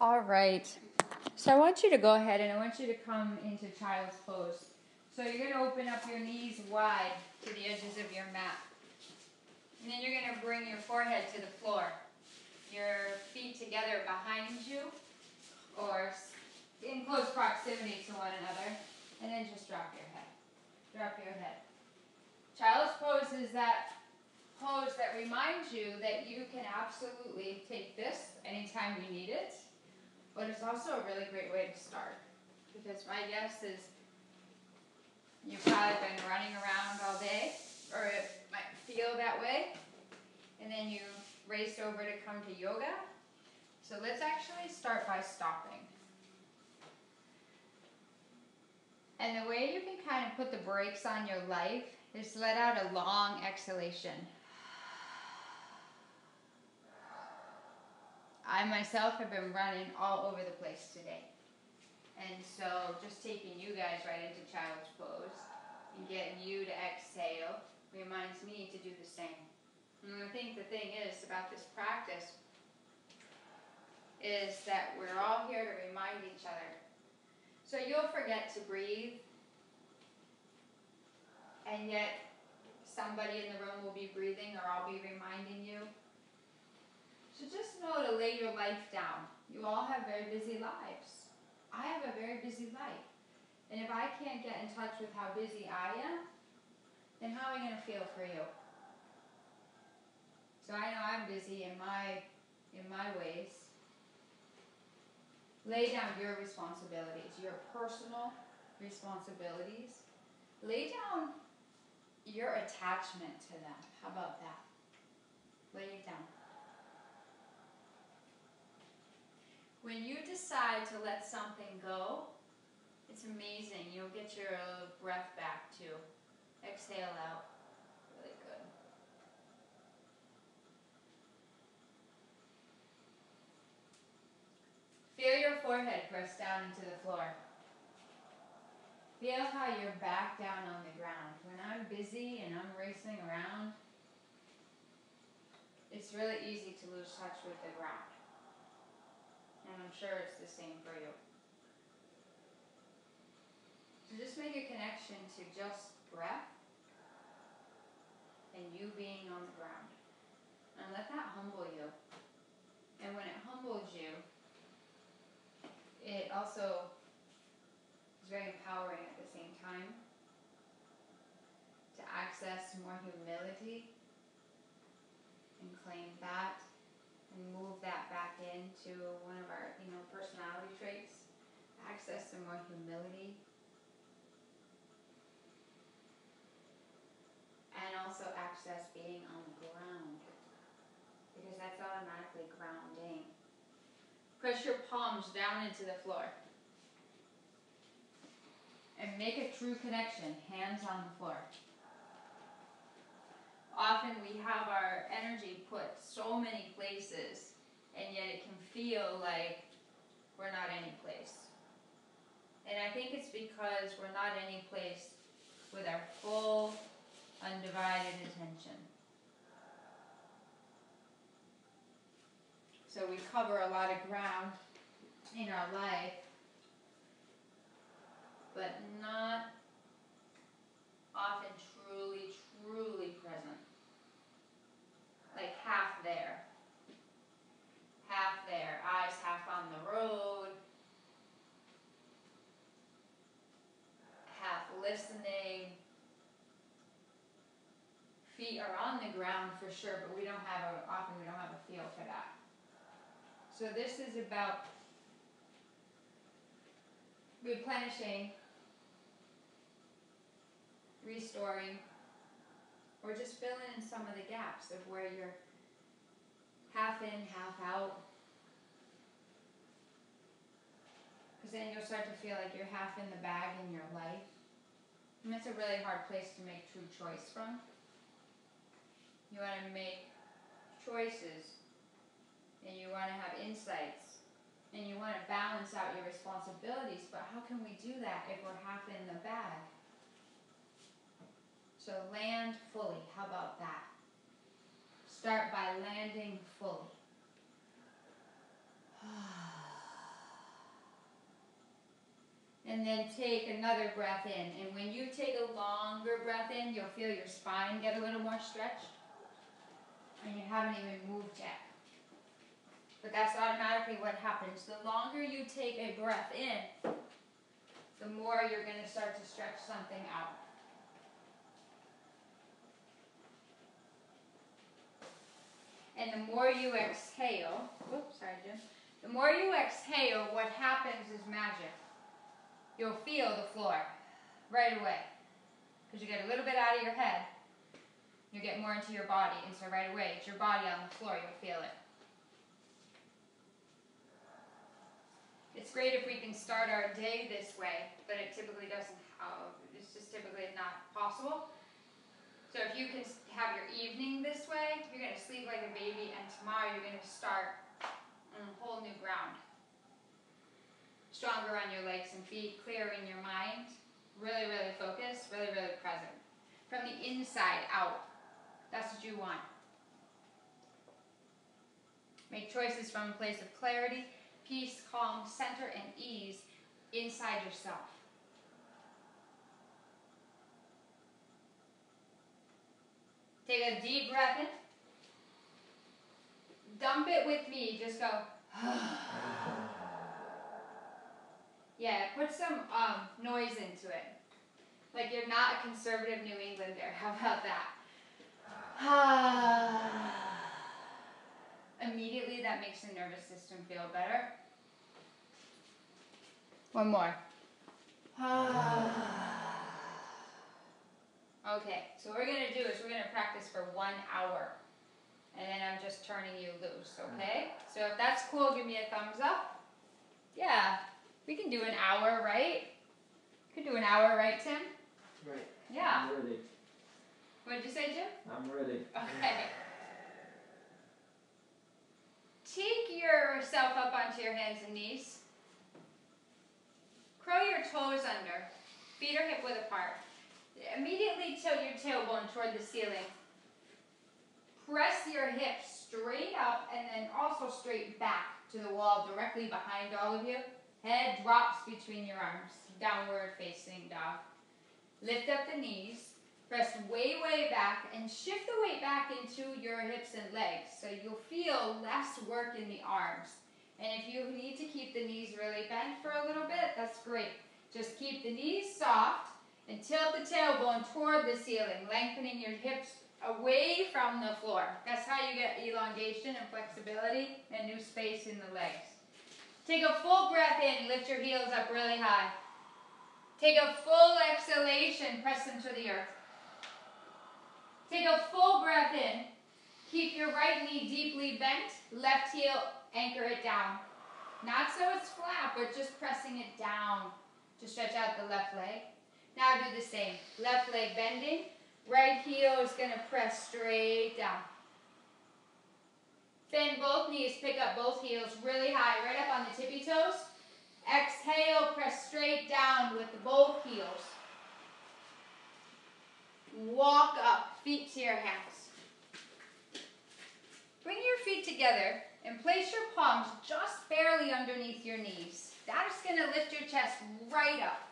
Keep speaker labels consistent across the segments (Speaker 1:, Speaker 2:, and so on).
Speaker 1: All right. So I want you to go ahead and I want you to come into child's pose. So you're going to open up your knees wide to the edges of your mat. And then you're going to bring your forehead to the floor. Your feet together behind you or in close proximity to one another. And then just drop your head. Drop your head. Child's pose is that pose that reminds you that you can absolutely take this anytime you need it. But it's also a really great way to start. Because my guess is you've probably been running around all day, or it might feel that way. And then you raced over to come to yoga. So let's actually start by stopping. And the way you can kind of put the brakes on your life is to let out a long exhalation. I myself have been running all over the place today. And so just taking you guys right into child's pose and getting you to exhale reminds me to do the same. And I think the thing is about this practice is that we're all here to remind each other. So you'll forget to breathe, and yet somebody in the room will be breathing, or I'll be reminding you. So just know to lay your life down. You all have very busy lives. I have a very busy life. And if I can't get in touch with how busy I am, then how am I going to feel for you? So I know I'm busy in my ways. Lay down your responsibilities, your personal responsibilities. Lay down your attachment to them. How about that? Lay it down. When you decide to let something go, it's amazing. You'll get your breath back too. Exhale out. Really good. Feel your forehead press down into the floor. Feel how you're back down on the ground. When I'm busy and I'm racing around, it's really easy to lose touch with the ground. And I'm sure it's the same for you. So just make a connection to just breath and you being on the ground. And let that humble you. And when it humbles you, it also is very empowering at the same time to access more humility and claim that and move that back into one of our, personality traits. Access some more humility. And also access being on the ground, because that's automatically grounding. Press your palms down into the floor. And make a true connection, hands on the floor. Often we have our energy put so many places, and yet it can feel like we're not any place. And I think it's because we're not any place with our full, undivided attention. So we cover a lot of ground in our life, but not often truly, truly present. Like half there. Half there. Eyes half on the road. Half listening. Feet are on the ground for sure, but often we don't have a feel for that. So this is about replenishing, restoring, or just filling in some of the gaps of where you're half in, half out. Because then you'll start to feel like you're half in the bag in your life. And that's a really hard place to make true choice from. You want to make choices, and you want to have insights, and you want to balance out your responsibilities, but how can we do that if we're half in the bag? So land fully. How about that? Start by landing fully. And then take another breath in. And when you take a longer breath in, you'll feel your spine get a little more stretched. And you haven't even moved yet. But that's automatically what happens. The longer you take a breath in, the more you're going to start to stretch something out. And the more you exhale, whoops, sorry, Jim. The more you exhale, what happens is magic. You'll feel the floor right away. Because you get a little bit out of your head, you get more into your body. And so right away, it's your body on the floor, you'll feel it. It's great if we can start our day this way, but it typically doesn't, it's just typically not possible. So if you can have your evening this way, you're going to sleep like a baby, and tomorrow you're going to start on a whole new ground. Stronger on your legs and feet, clear in your mind, really, really focused, really, really present. From the inside out, that's what you want. Make choices from a place of clarity, peace, calm, center, and ease inside yourself. Take a deep breath in. Dump it with me. Just go. Yeah, put some noise into it. Like you're not a conservative New Englander. How about that? Immediately that makes the nervous system feel better. One more. Okay, so what we're going to do is we're going to practice for 1 hour. And then I'm just turning you loose, okay? So if that's cool, give me a thumbs up. Yeah, we can do an hour, right? We can do an hour, right, Tim?
Speaker 2: Right.
Speaker 1: Yeah.
Speaker 2: I'm ready.
Speaker 1: What did you say, Jim?
Speaker 2: I'm ready.
Speaker 1: Okay. Take yourself up onto your hands and knees. Curl your toes under. Feet are hip width apart. Immediately tilt your tailbone toward the ceiling. Press your hips straight up and then also straight back to the wall directly behind all of you. Head drops between your arms. Downward facing dog. Lift up the knees. Press way, way back and shift the weight back into your hips and legs so you'll feel less work in the arms. And if you need to keep the knees really bent for a little bit, that's great. Just keep the knees soft and tilt the tailbone toward the ceiling, lengthening your hips away from the floor. That's how you get elongation and flexibility and new space in the legs. Take a full breath in, lift your heels up really high. Take a full exhalation, press them to the earth. Take a full breath in. Keep your right knee deeply bent, left heel, anchor it down. Not so it's flat, but just pressing it down to stretch out the left leg. Now do the same. Left leg bending. Right heel is going to press straight down. Bend both knees, pick up both heels really high, right up on the tippy toes. Exhale, press straight down with both heels. Walk up, feet to your hands. Bring your feet together and place your palms just barely underneath your knees. That's going to lift your chest right up.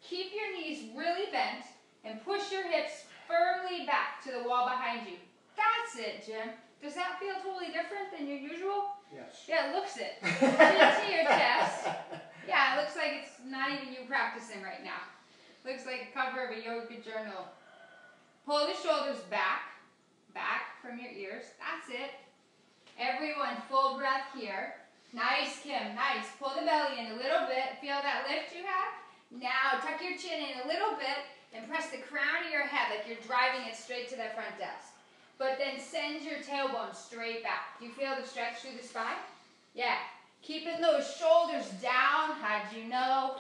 Speaker 1: Keep your knees really bent and push your hips firmly back to the wall behind you. That's it, Jim. Does that feel totally different than your usual?
Speaker 2: Yes.
Speaker 1: Yeah, it looks it. Chin to your chest. Yeah, it looks like it's not even you practicing right now. Looks like a cover of a yoga journal. Pull the shoulders back from your ears. That's it. Everyone, full breath here. Nice, Kim, nice. Pull the belly in a little bit. Feel that lift you have? Now, tuck your chin in a little bit and press the crown of your head like you're driving it straight to that front desk. But then send your tailbone straight back. Do you feel the stretch through the spine? Yeah. Keeping those shoulders down. How'd you know?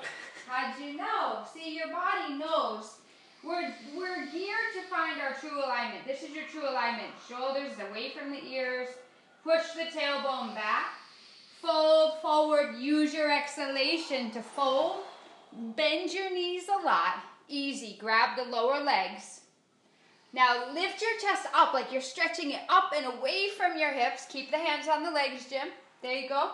Speaker 1: How'd you know? See, your body knows. We're geared to find our true alignment. This is your true alignment. Shoulders away from the ears. Push the tailbone back. Fold forward. Use your exhalation to fold. Bend your knees a lot. Easy. Grab the lower legs. Now lift your chest up like you're stretching it up and away from your hips. Keep the hands on the legs, Jim. There you go.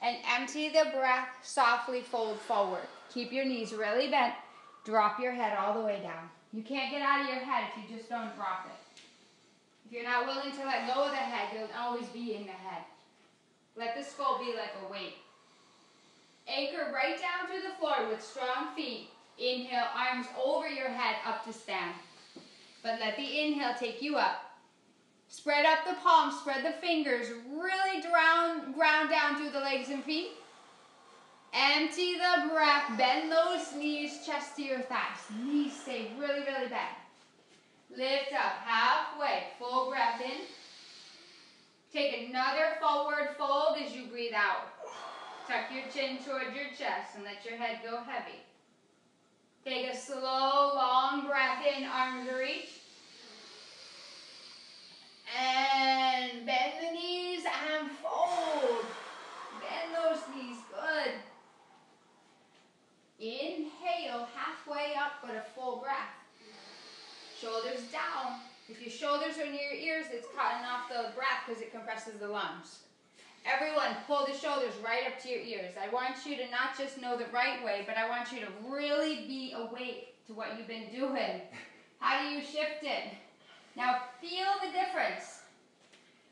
Speaker 1: And empty the breath, softly fold forward. Keep your knees really bent. Drop your head all the way down. You can't get out of your head if you just don't drop it. If you're not willing to let go of the head, you'll always be in the head. Let the skull be like a weight. Anchor right down to the floor with strong feet. Inhale, arms over your head, up to stand. But let the inhale take you up. Spread up the palms, spread the fingers, really ground down through the legs and feet. Empty the breath, bend those knees, chest to your thighs. Knees stay really, really bent. Lift up, halfway, full breath in. Take another forward fold as you breathe out. Tuck your chin towards your chest and let your head go heavy. Take a slow, long breath in, arms reach. And bend the knees and fold. Bend those knees, good. Inhale, halfway up, but a full breath. Shoulders down. If your shoulders are near your ears, it's cutting off the breath because it compresses the lungs. Everyone, pull the shoulders right up to your ears. I want you to not just know the right way, but I want you to really be awake to what you've been doing. How do you shift it? Now feel the difference.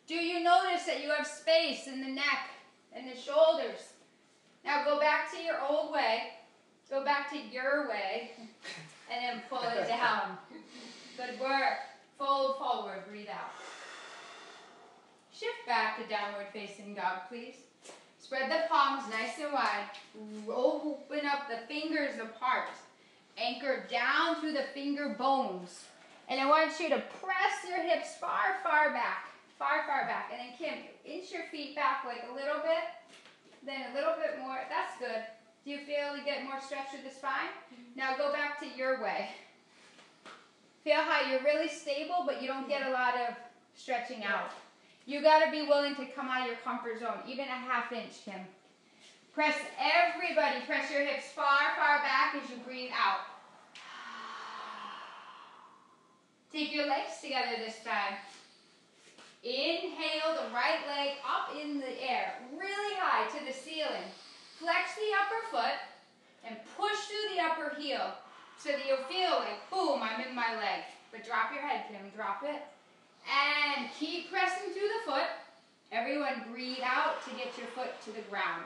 Speaker 1: Do you notice that you have space in the neck and the shoulders? Now go back to your old way. Go back to your way. And then pull it down. Good work. Fold forward, breathe out. Shift back to downward facing dog, please. Spread the palms nice and wide. Open up the fingers apart. Anchor down through the finger bones. And I want you to press your hips far, far back. Far, far back. And then Kim, inch your feet back like a little bit. Then a little bit more. That's good. Do you feel you get more stretch through the spine? Now go back to your way. Feel how you're really stable, but you don't get a lot of stretching out. You got to be willing to come out of your comfort zone, even a half inch, Kim. Press your hips far, far back as you breathe out. Take your legs together this time. Inhale the right leg up in the air, really high to the ceiling. Flex the upper foot and push through the upper heel so that you'll feel like, boom, I'm in my leg. But drop your head, Kim, drop it. And keep pressing through the foot. Everyone breathe out to get your foot to the ground.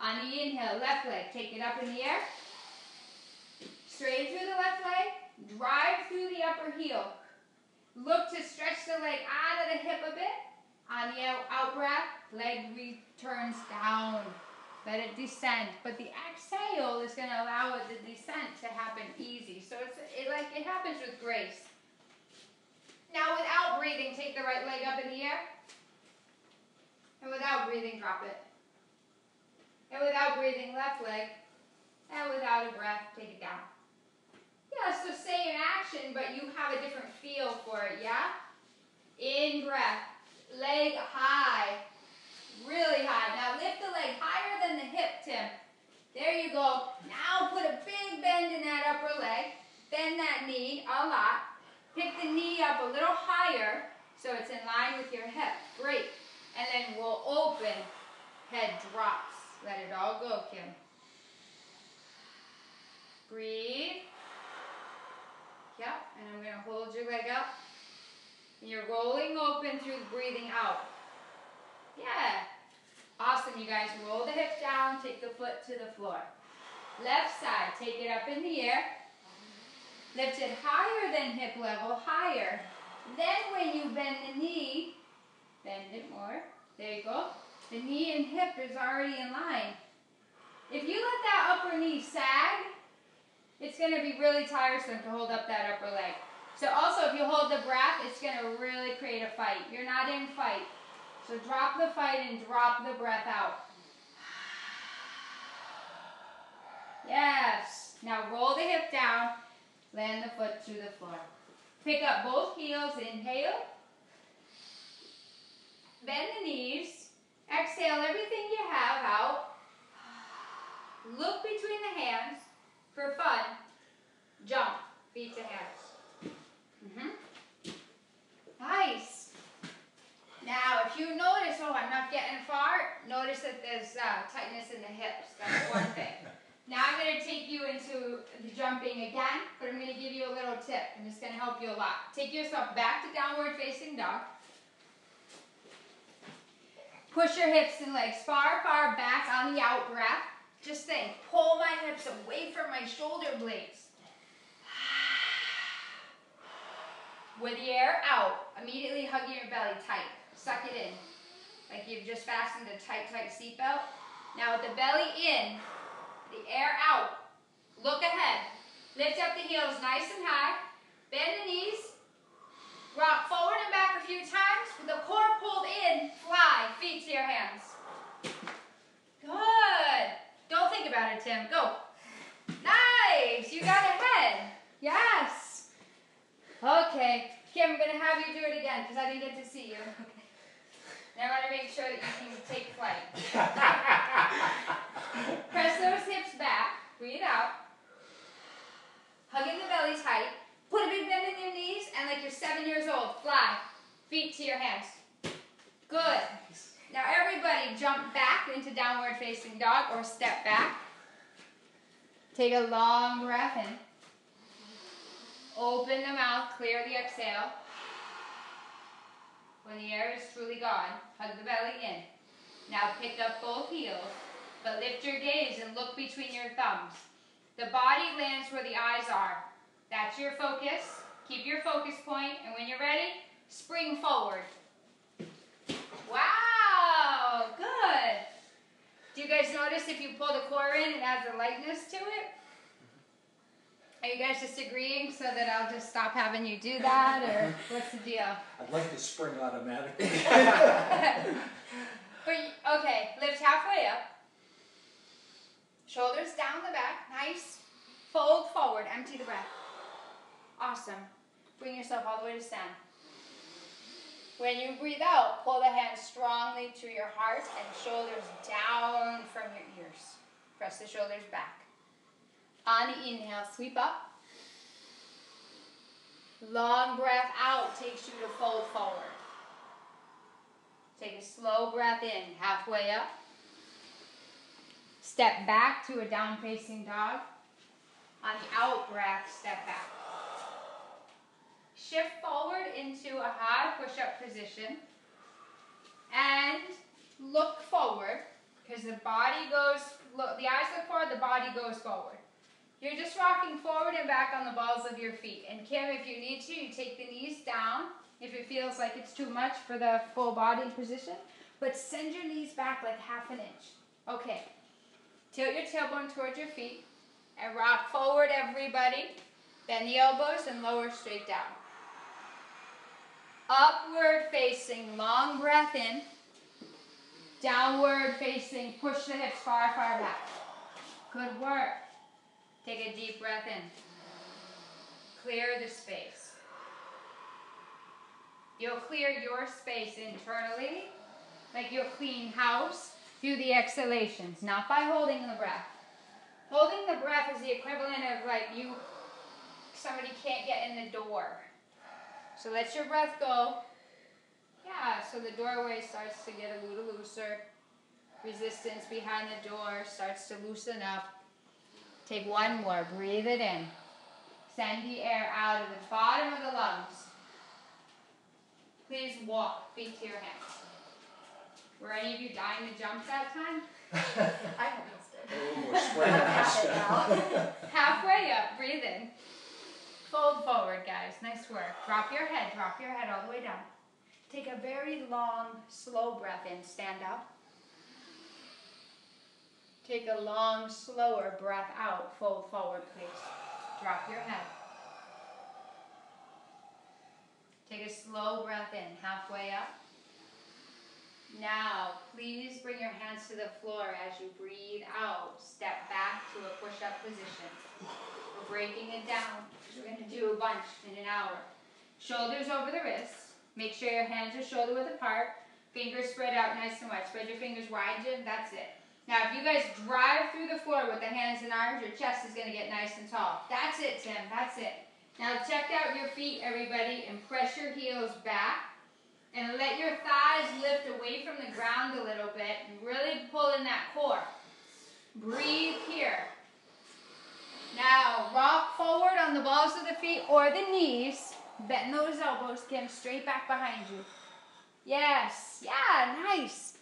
Speaker 1: On the inhale, left leg, take it up in the air. Straight through the left leg, drive through the upper heel. Look to stretch the leg out of the hip a bit. On the out breath, leg returns down. Let it descend. But the exhale is going to allow the descent to happen easy. So it happens with grace. Now without breathing, take the right leg up in the air. And without breathing, drop it. And without breathing, left leg. And without a breath, take it down. Yeah, so same action, but you have a different feel for it, yeah? In breath, leg high, really high. Now lift the leg higher than the hip, Tim. There you go. Now put a big bend in that upper leg. Bend that knee a lot. Pick the knee up a little higher so it's in line with your hip. Great. And then we'll open. Head drops. Let it all go, Kim. Breathe. Yep. And I'm going to hold your leg up. And you're rolling open through breathing out. Yeah. Awesome, you guys. Roll the hips down. Take the foot to the floor. Left side. Take it up in the air. Lift it higher than hip level, higher. Then when you bend the knee, bend it more. There you go. The knee and hip is already in line. If you let that upper knee sag, it's going to be really tiresome to hold up that upper leg. So also, if you hold the breath, it's going to really create a fight. You're not in fight. So drop the fight and drop the breath out. Yes. Now roll the hip down. Land the foot to the floor. Pick up both heels. Inhale. Bend the knees. Exhale everything you have out. Look between the hands. For fun, jump. Feet to hands. Nice. Now, if if you notice, oh, I'm not getting far, notice that there's tightness in the hips. That's one thing. Now I'm going to take you into the jumping again, but I'm going to give you a little tip, and it's going to help you a lot. Take yourself back to downward facing dog. Push your hips and legs far, far back on the out breath. Just think, pull my hips away from my shoulder blades. With the air out, immediately hugging your belly tight. Suck it in, like you've just fastened a tight, tight seatbelt. Now with the belly in, the air out, look ahead. Lift up the heels nice and high. Bend the knees. Rock forward and back a few times. With the core pulled in, fly. Feet to your hands. Good. Don't think about it, Tim. Go. Nice. You got ahead. Yes. Okay. Kim, I'm going to have you do it again because I didn't get to see you. Now I want to make sure that you can take flight. Press those hips back. Breathe out. Hugging the belly tight. Put a big bend in your knees and like you're 7 years old. Fly. Feet to your hands. Good. Now everybody jump back into downward facing dog or step back. Take a long breath in. Open the mouth, clear the exhale. When the air is truly gone, hug the belly in. Now pick up both heels, but lift your gaze and look between your thumbs. The body lands where the eyes are. That's your focus. Keep your focus point, and when you're ready, spring forward. Wow, good. Do you guys notice if you pull the core in, it adds a lightness to it? Are you guys just agreeing so that I'll just stop having you do that, or what's the deal?
Speaker 2: I'd like to spring automatically.
Speaker 1: Okay, lift halfway up. Shoulders down the back, nice. Fold forward, empty the breath. Awesome. Bring yourself all the way to stand. When you breathe out, pull the hands strongly to your heart and shoulders down from your ears. Press the shoulders back. On the inhale, sweep up. Long breath out takes you to fold forward. Take a slow breath in, halfway up. Step back to a down facing dog. On the out breath, step back. Shift forward into a high push-up position. And look forward, because the body goes, the eyes look forward, the body goes forward. You're just rocking forward and back on the balls of your feet. And Kim, if you need to, you take the knees down if it feels like it's too much for the full body position. But send your knees back like ½ an inch. Okay. Tilt your tailbone towards your feet and rock forward, everybody. Bend the elbows and lower straight down. Upward facing, long breath in. Downward facing, push the hips far, far back. Good work. Take a deep breath in. Clear the space. You'll clear your space internally, like you'll clean house, through the exhalations, not by holding the breath. Holding the breath is the equivalent of like somebody can't get in the door. So let your breath go. Yeah, so the doorway starts to get a little looser. Resistance behind the door starts to loosen up. Take one more, breathe it in. Send the air out of the bottom of the lungs. Please walk, feet to your hands. Were any of you dying to jump that time?
Speaker 3: I almost did.
Speaker 2: Oh, we're spraying now.
Speaker 1: Halfway up, breathe in. Fold forward, guys. Nice work. Drop your head all the way down. Take a very long, slow breath in. Stand up. Take a long, slower breath out. Fold forward, please. Drop your head. Take a slow breath in, halfway up. Now, please bring your hands to the floor as you breathe out. Step back to a push-up position. We're breaking it down. We're going to do a bunch in an hour. Shoulders over the wrists. Make sure your hands are shoulder width apart. Fingers spread out nice and wide. Spread your fingers wide, Jim. That's it. Now, if you guys drive through the floor with the hands and arms, your chest is going to get nice and tall. That's it, Tim. That's it. Now, check out your feet, everybody, and press your heels back. And let your thighs lift away from the ground a little bit and really pull in that core. Breathe here. Now, rock forward on the balls of the feet or the knees. Bend those elbows, get them straight back behind you. Yes, yeah, nice.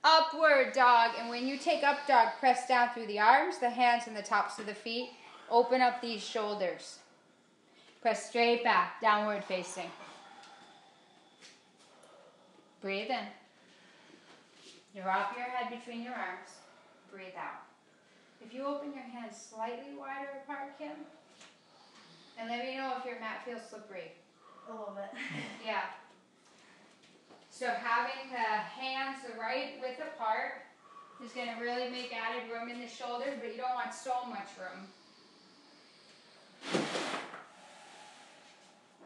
Speaker 1: Upward dog, and when you take up dog, press down through the arms, the hands, and the tops of the feet. Open up these shoulders. Press straight back, downward facing. Breathe in. Drop your head between your arms. Breathe out. If you open your hands slightly wider apart, Kim, and let me know if your mat feels slippery.
Speaker 3: A little bit.
Speaker 1: Yeah. So having the hands the right width apart is going to really make added room in the shoulders, but you don't want so much room.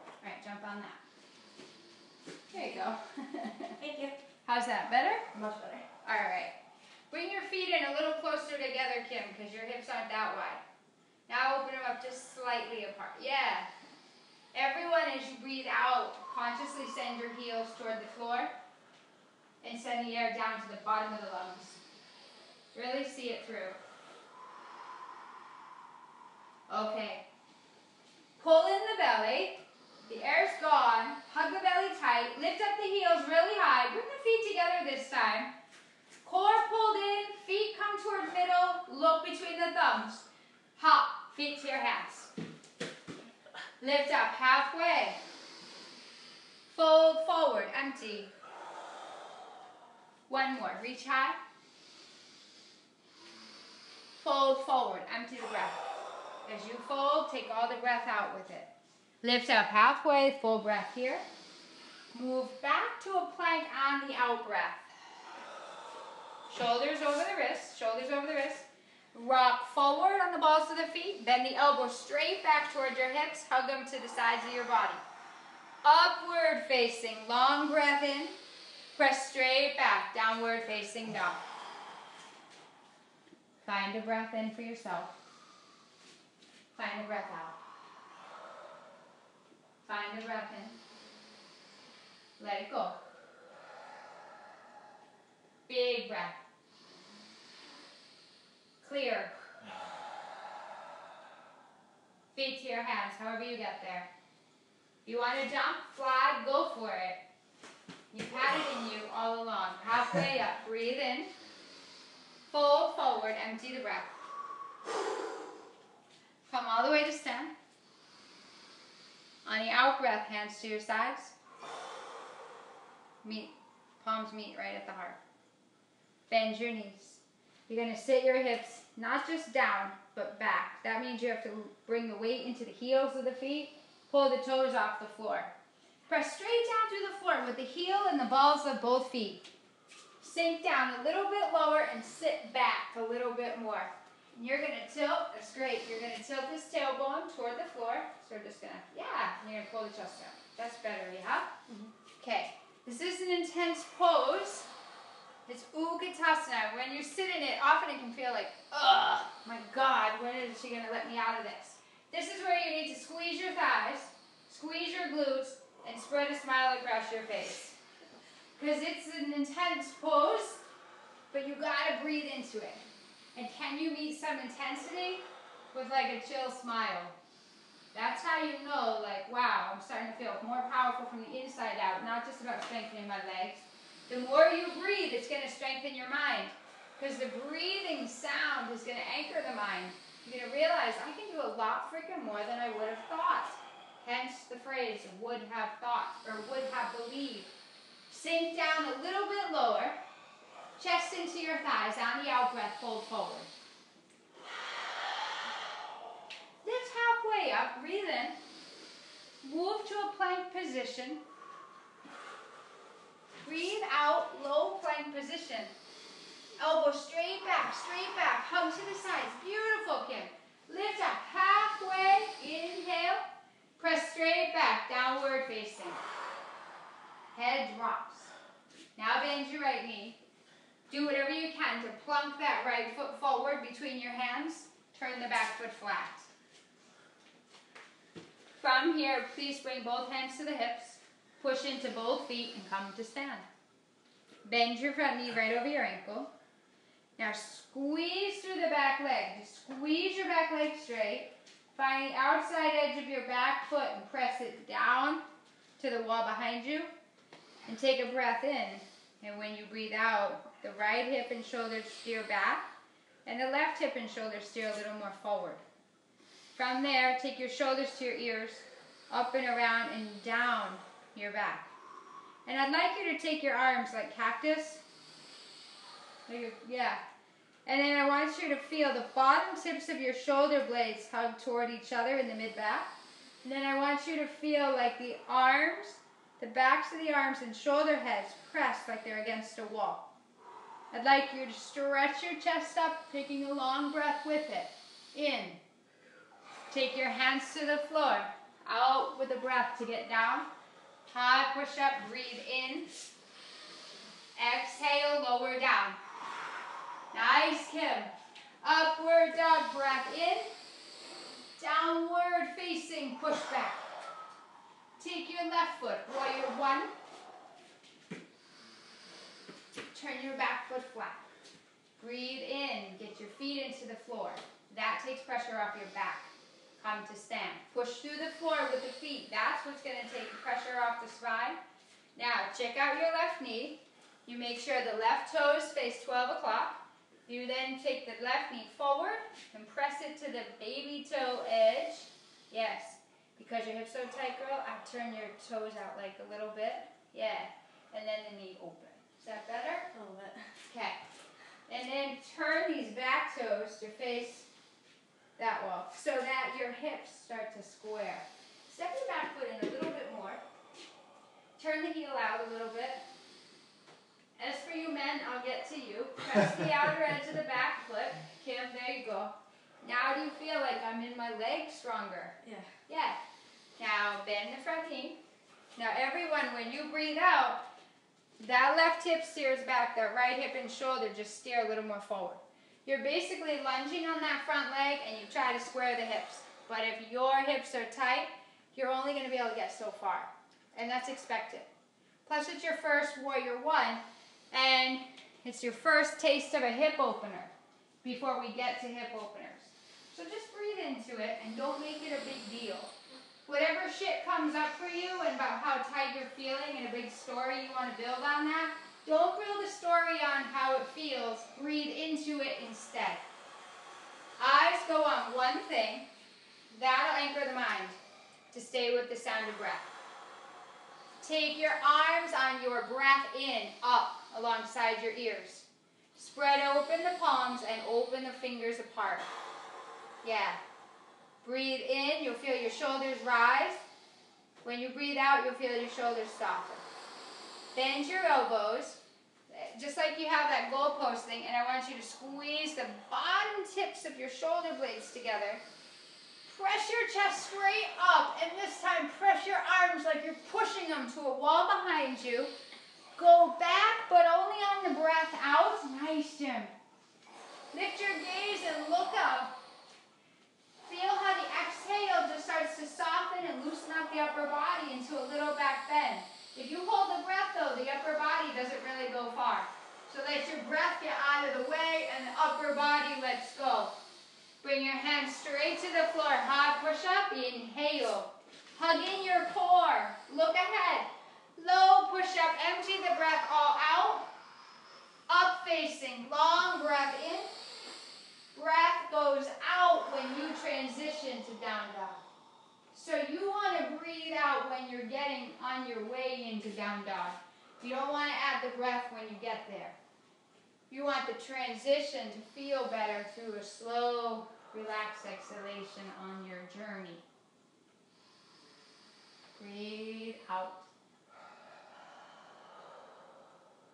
Speaker 1: All right, jump on that. There you go.
Speaker 3: Thank you.
Speaker 1: How's that? Better?
Speaker 3: Much better.
Speaker 1: All right. Bring your feet in a little closer together, Kim, because your hips aren't that wide. Now open them up just slightly apart. Yeah. Everyone, as you breathe out, consciously send your heels toward the floor and send the air down to the bottom of the lungs. Really see it through. Okay. Pull in the belly. The air's gone. Hug the belly tight. Lift up the heels really high. Bring the feet together this time. Core pulled in. Feet come toward middle. Look between the thumbs. Hop. Feet to your hands. Lift up halfway. Fold forward. Empty. One more. Reach high. Fold forward. Empty the breath. As you fold, take all the breath out with it. Lift up halfway. Full breath here. Move back to a plank on the out breath. Shoulders over the wrists. Shoulders over the wrists. Rock forward on the balls of the feet. Bend the elbows straight back toward your hips. Hug them to the sides of your body. Upward facing. Long breath in. Press straight back. Downward facing dog. Find a breath in for yourself. Find a breath out. Find a breath in. Let it go. Big breath. Clear. Feet to your hands, however you get there. If you want to jump, fly, go for it. You've had it in you all along. Halfway up, breathe in. Fold forward, empty the breath. Come all the way to stand. On the out breath, hands to your sides. Palms meet right at the heart. Bend your knees. You're going to sit your hips not just down, but back. That means you have to bring the weight into the heels of the feet. Pull the toes off the floor. Press straight down through the floor with the heel and the balls of both feet. Sink down a little bit lower and sit back a little bit more. And you're going to tilt. That's great. You're going to tilt this tailbone toward the floor. So we're just going to, yeah, and you're going to pull the chest out. That's better, yeah? Okay. This is an intense pose. It's Utkatasana. When you sit in it, often it can feel like, ugh, my God, when is she going to let me out of this? This is where you need to squeeze your thighs, squeeze your glutes, and spread a smile across your face. Because it's an intense pose, but you got to breathe into it. And can you meet some intensity with like a chill smile? That's how you know, like, wow, I'm starting to feel more powerful from the inside out, not just about strengthening my legs. The more you breathe, it's going to strengthen your mind. Because the breathing sound is going to anchor the mind. You're going to realize, I can do a lot freaking more than I would have thought. Hence the phrase, would have thought, or would have believed. Sink down a little bit lower. Chest into your thighs. On the out breath, fold forward. Lift halfway up. Breathe in. Move to a plank position. Breathe out, low plank position. Elbow straight back, hug to the sides. Beautiful, Kim. Lift up halfway, inhale. Press straight back, downward facing. Head drops. Now bend your right knee. Do whatever you can to plunk that right foot forward between your hands. Turn the back foot flat. From here, please bring both hands to the hips. Push into both feet and come to stand. Bend your front knee right over your ankle. Now squeeze through the back leg. Just squeeze your back leg straight. Find the outside edge of your back foot and press it down to the wall behind you. And take a breath in. And when you breathe out, the right hip and shoulders steer back. And the left hip and shoulders steer a little more forward. From there, take your shoulders to your ears, up and around and down your back. And I'd like you to take your arms like cactus. Yeah. And then I want you to feel the bottom tips of your shoulder blades hug toward each other in the mid-back. And then I want you to feel like the arms, the backs of the arms and shoulder heads pressed like they're against a wall. I'd like you to stretch your chest up, taking a long breath with it. In. Take your hands to the floor. Out with a breath to get down. High push up, breathe in. Exhale, lower down. Nice, Kim. Upward dog, breath in. Downward facing, push back. Take your left foot, warrior one. Turn your back foot flat. Breathe in, get your feet into the floor. That takes pressure off your back. Come to stand. Push through the floor with the feet. That's what's going to take the pressure off the spine. Now, check out your left knee. You make sure the left toes face 12 o'clock. You then take the left knee forward and press it to the baby toe edge. Yes. Because your hips so tight, girl, I turn your toes out like a little bit. Yeah. And then the knee open. Is that better?
Speaker 3: A little bit.
Speaker 1: Okay. And then turn these back toes to face that wall so that your hips start to square. Step your back foot in a little bit more. Turn the heel out a little bit. As for you men, I'll get to you. Press the outer edge of the back foot. Kim, there you go. Now do you feel like I'm in my legs stronger?
Speaker 3: Yeah.
Speaker 1: Yeah. Now bend the front knee. Now everyone, when you breathe out, that left hip steers back, that right hip and shoulder just steer a little more forward. You're basically lunging on that front leg and you try to square the hips. But if your hips are tight, you're only going to be able to get so far. And that's expected. Plus it's your first warrior one and it's your first taste of a hip opener before we get to hip openers. So just breathe into it and don't make it a big deal. Whatever shit comes up for you and about how tight you're feeling and a big story you want to build on that, don't build a story on how it feels. Breathe into it instead. Eyes go on one thing. That'll anchor the mind to stay with the sound of breath. Take your arms on your breath in, up alongside your ears. Spread open the palms and open the fingers apart. Yeah. Breathe in, you'll feel your shoulders rise. When you breathe out, you'll feel your shoulders soften. Bend your elbows, just like you have that goalpost thing, and I want you to squeeze the bottom tips of your shoulder blades together. Press your chest straight up, and this time press your arms like you're pushing them to a wall behind you. Go back, but only on the breath out. Nice, Jim. Lift your gaze and look up. Feel how the exhale just starts to soften and loosen up the upper body into a little back bend. If you hold the breath, though, the upper body doesn't really go far. So let your breath get out of the way, and the upper body lets go. Bring your hands straight to the floor. High push-up. Inhale. Hug in your core. Look ahead. Low push-up. Empty the breath all out. Up facing. Long breath in. Breath goes out when you transition to down dog. So you want to breathe out when you're getting on your way into down dog. You don't want to add the breath when you get there. You want the transition to feel better through a slow, relaxed exhalation on your journey. Breathe out.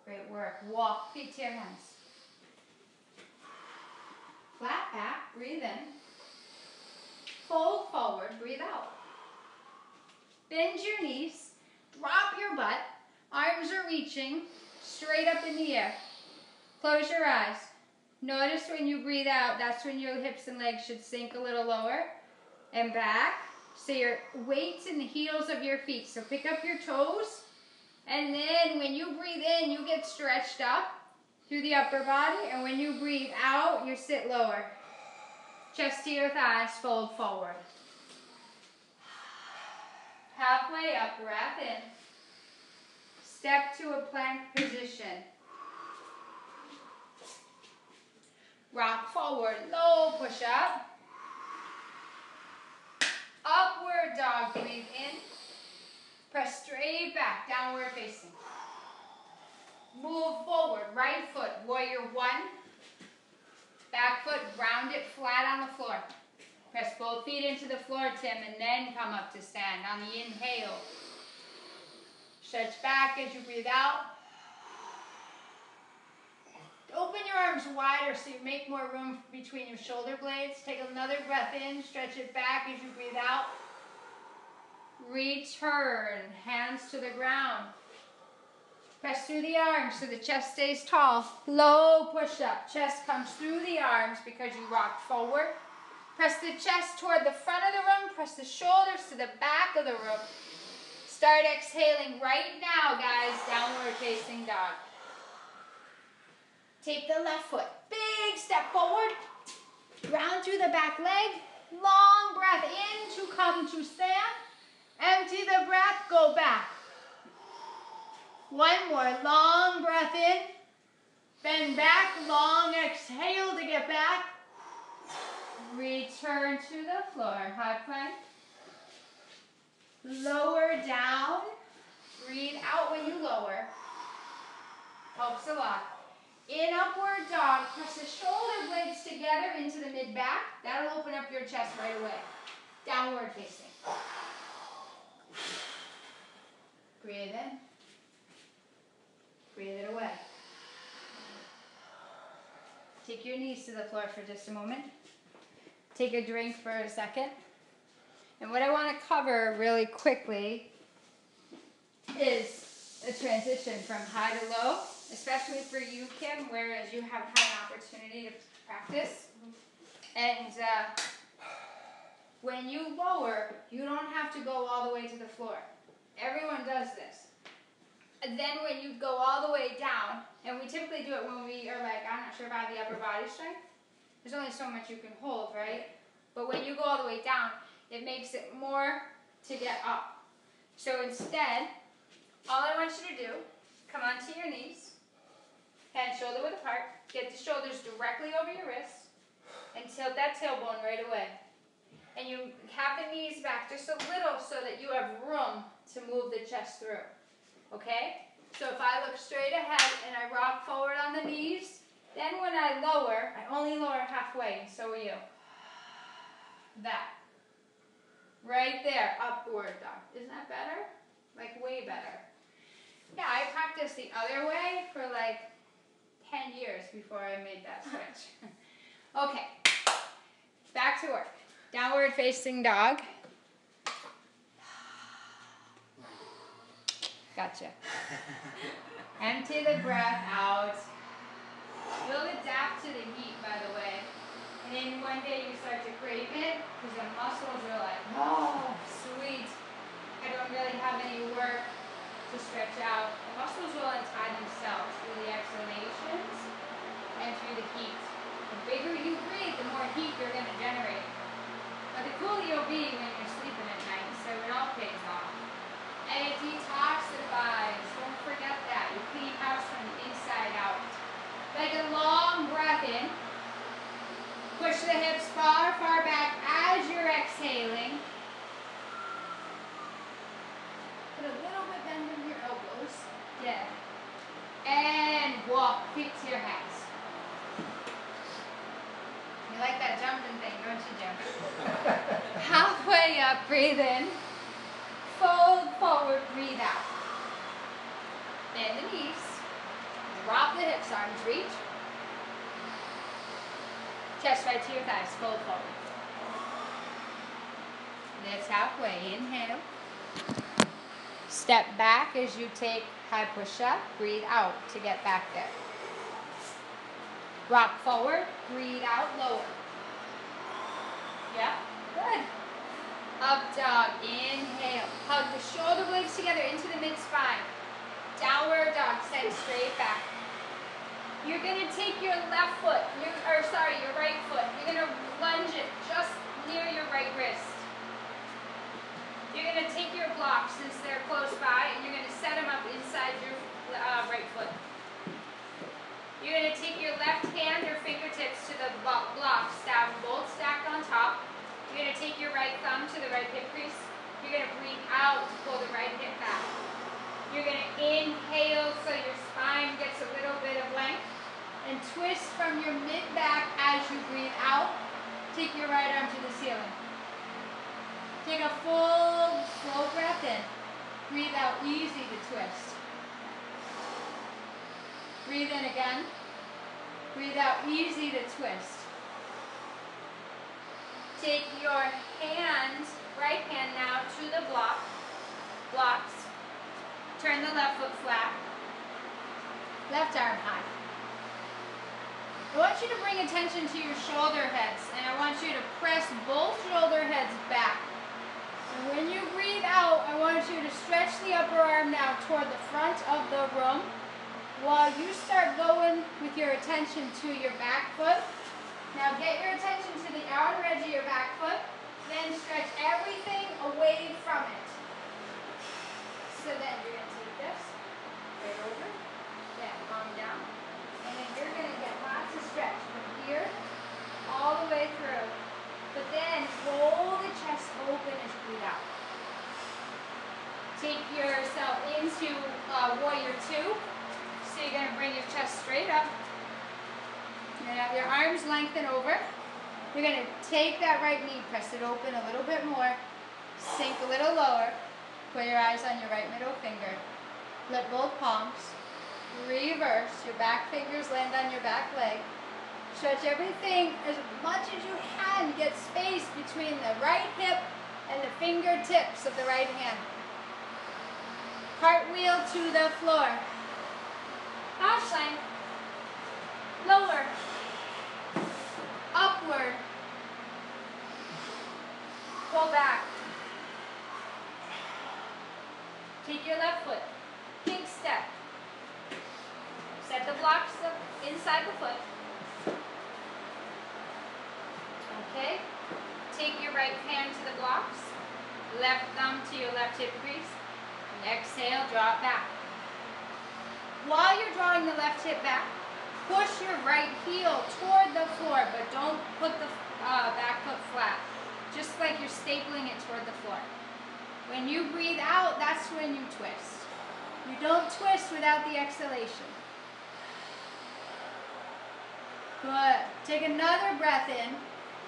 Speaker 1: Great work. Walk, feet to your hands. Flat back, breathe in. Fold forward, breathe out. Bend your knees, drop your butt, arms are reaching, straight up in the air. Close your eyes. Notice when you breathe out, that's when your hips and legs should sink a little lower and back. So your weight's in the heels of your feet. So pick up your toes And then when you breathe in, you get stretched up through the upper body. And when you breathe out, you sit lower. Chest to your thighs, fold forward. Halfway up, breath in. Step to a plank position. Rock forward, low push up. Upward dog, breathe in. Press straight back, downward facing. Move forward, right foot, warrior one. Back foot, ground it flat on the floor. Press both feet into the floor, Tim, and then come up to stand on the inhale. Stretch back as you breathe out. Open your arms wider so you make more room between your shoulder blades. Take another breath in, stretch it back as you breathe out. Return, hands to the ground. Press through the arms so the chest stays tall. Low push up, chest comes through the arms because you rocked forward. Press the chest toward the front of the room, press the shoulders to the back of the room. Start exhaling right now, guys, downward facing dog. Take the left foot, big step forward, ground through the back leg, long breath in to come to stand, empty the breath, go back. One more, long breath in, bend back, long exhale to get back. Return to the floor, high plank. Lower down, breathe out when you lower. Helps a lot. In upward dog, press the shoulder blades together into the mid-back. That'll open up your chest right away. Downward facing. Breathe in. Breathe it away. Take your knees to the floor for just a moment. Take a drink for a second. And what I want to cover really quickly is a transition from high to low, especially for you, Kim, whereas you have had an opportunity to practice. And when you lower, you don't have to go all the way to the floor. Everyone does this. And then when you go all the way down, and we typically do it when we are like, I'm not sure if I have the upper body strength. There's only so much you can hold, right? But when you go all the way down, it makes it more to get up. So instead, all I want you to do, come onto your knees, hands shoulder width apart, get the shoulders directly over your wrists, and tilt that tailbone right away. And you have the knees back just a little so that you have room to move the chest through. Okay? So if I look straight ahead and I rock forward on the knees, then when I lower, I only lower halfway, and so are you. That. Right there, upward dog. Isn't that better? Like way better. Yeah, I practiced the other way for like 10 years before I made that switch. Okay, back to work. Downward facing dog. Gotcha. Empty the breath out. You'll adapt to the heat, by the way. And then one day you start to crave it because the muscles are like, oh, sweet. I don't really have any work to stretch out. The muscles will untie themselves through the exhalations and through the heat. The bigger you breathe, the more heat you're going to generate. But the cooler you'll be when you're sleeping at night, so it all pays off. And it detoxifies. Don't forget that. You clean house from the inside out. Take a long breath in. Push the hips far, far back as you're exhaling. Put a little bit bend in your elbows. Yeah. And walk feet to your hands. You like that jumping thing, don't you, Jim? Halfway up, breathe in. Fold forward, breathe out. Bend the knees. Drop the hips, arms reach. Chest right to your thighs, fold forward. That's halfway, inhale. Step back as you take high push-up, breathe out to get back there. Rock forward, breathe out, lower. Yeah, good. Up dog, inhale. Hug the shoulder blades together into the mid-spine. downward dog, send straight back. You're gonna take your left foot, your right foot. You're gonna lunge it just near your right wrist. You're gonna take your blocks since they're close by, and you're gonna set them up inside your right foot. You're going to take your left hand or fingertips to the blocks, both stacked on top. You're going to take your right thumb to the right hip crease. You're going to breathe out to pull the right hip back. You're going to inhale so your spine gets a little bit of length. And twist from your mid-back as you breathe out. Take your right arm to the ceiling. Take a full, slow breath in. Breathe out, easy to twist. Breathe in again. Breathe out, easy to twist. Take your hand, right hand now, to the blocks. Turn the left foot flat. Left arm high. I want you to bring attention to your shoulder heads, and I want you to press both shoulder heads back. And when you breathe out, I want you to stretch the upper arm now toward the front of the room. While you start going with your attention to your back foot, now get your attention to the outer edge of your back foot, then stretch everything away from it. So then you're going to take this, right over, then palm down, and then you're going to get lots of stretch from here all the way through. But then roll the chest open as you breathe out. Take yourself into warrior two. So you're going to bring your chest straight up. You're going to have your arms lengthen over. You're going to take that right knee, press it open a little bit more, sink a little lower, put your eyes on your right middle finger, lift both palms, reverse, your back fingers land on your back leg, stretch everything as much as you can, get space between the right hip and the fingertips of the right hand. Cartwheel to the floor. Hash length, lower, upward, pull back. Take your left foot, big step. Set the blocks up inside the foot. Okay, take your right hand to the blocks, left thumb to your left hip crease, and exhale, draw it back. While you're drawing the left hip back, push your right heel toward the floor, but don't put the back foot flat. Just like you're stapling it toward the floor. When you breathe out, that's when you twist. You don't twist without the exhalation. Good. Take another breath in.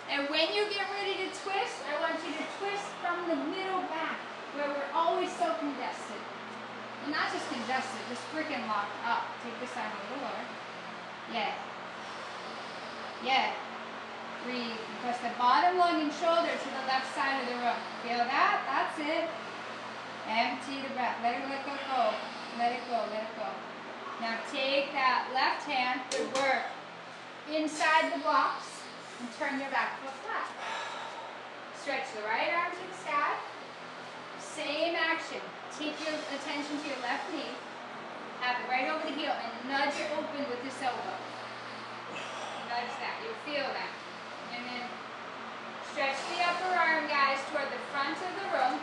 Speaker 1: And when you get ready to twist, I want you to twist from the middle back, where we're always so congested. And not just congested, just freaking locked up. Take this arm a little lower. Yeah. Yeah. Breathe. Press the bottom lung and shoulder to the left side of the room. Feel that? That's it. Empty the breath. Let it go. Let it go. Let it go. Now take that left hand, good work, inside the blocks and turn your back foot flat. Stretch the right arm to the sky. Same action. Take your attention to your left knee, have it right over the heel, and nudge it open with this elbow. Nudge that, you'll feel that. And then stretch the upper arm, guys, toward the front of the room.